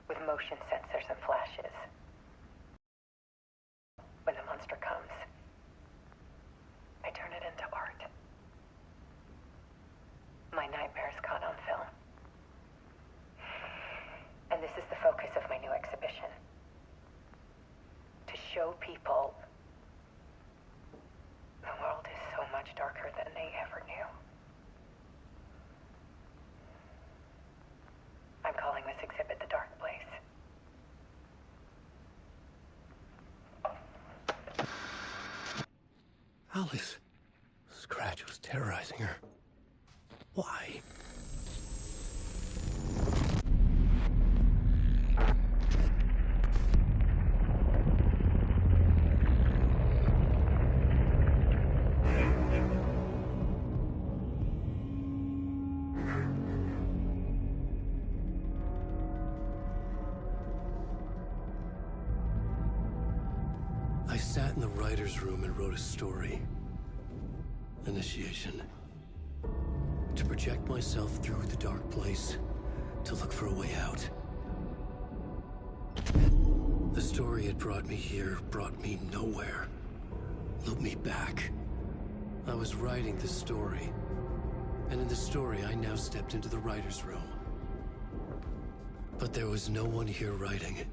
[SPEAKER 10] with motion sensors and flashes. When the monster comes, I turn it into art. My nightmares caught on film. And this is the focus of my new exhibition. To show people the world is so much darker than they ever knew. I'm calling this exhibit The Dark Place.
[SPEAKER 2] Alice. Scratch was terrorizing her. Why? I sat in the writer's room and wrote a story. Initiation. To project myself through the dark place, to look for a way out. The story had brought me here, brought me nowhere. Looped me back. I was writing the story. And in the story, I now stepped into the writer's room. But there was no one here writing it.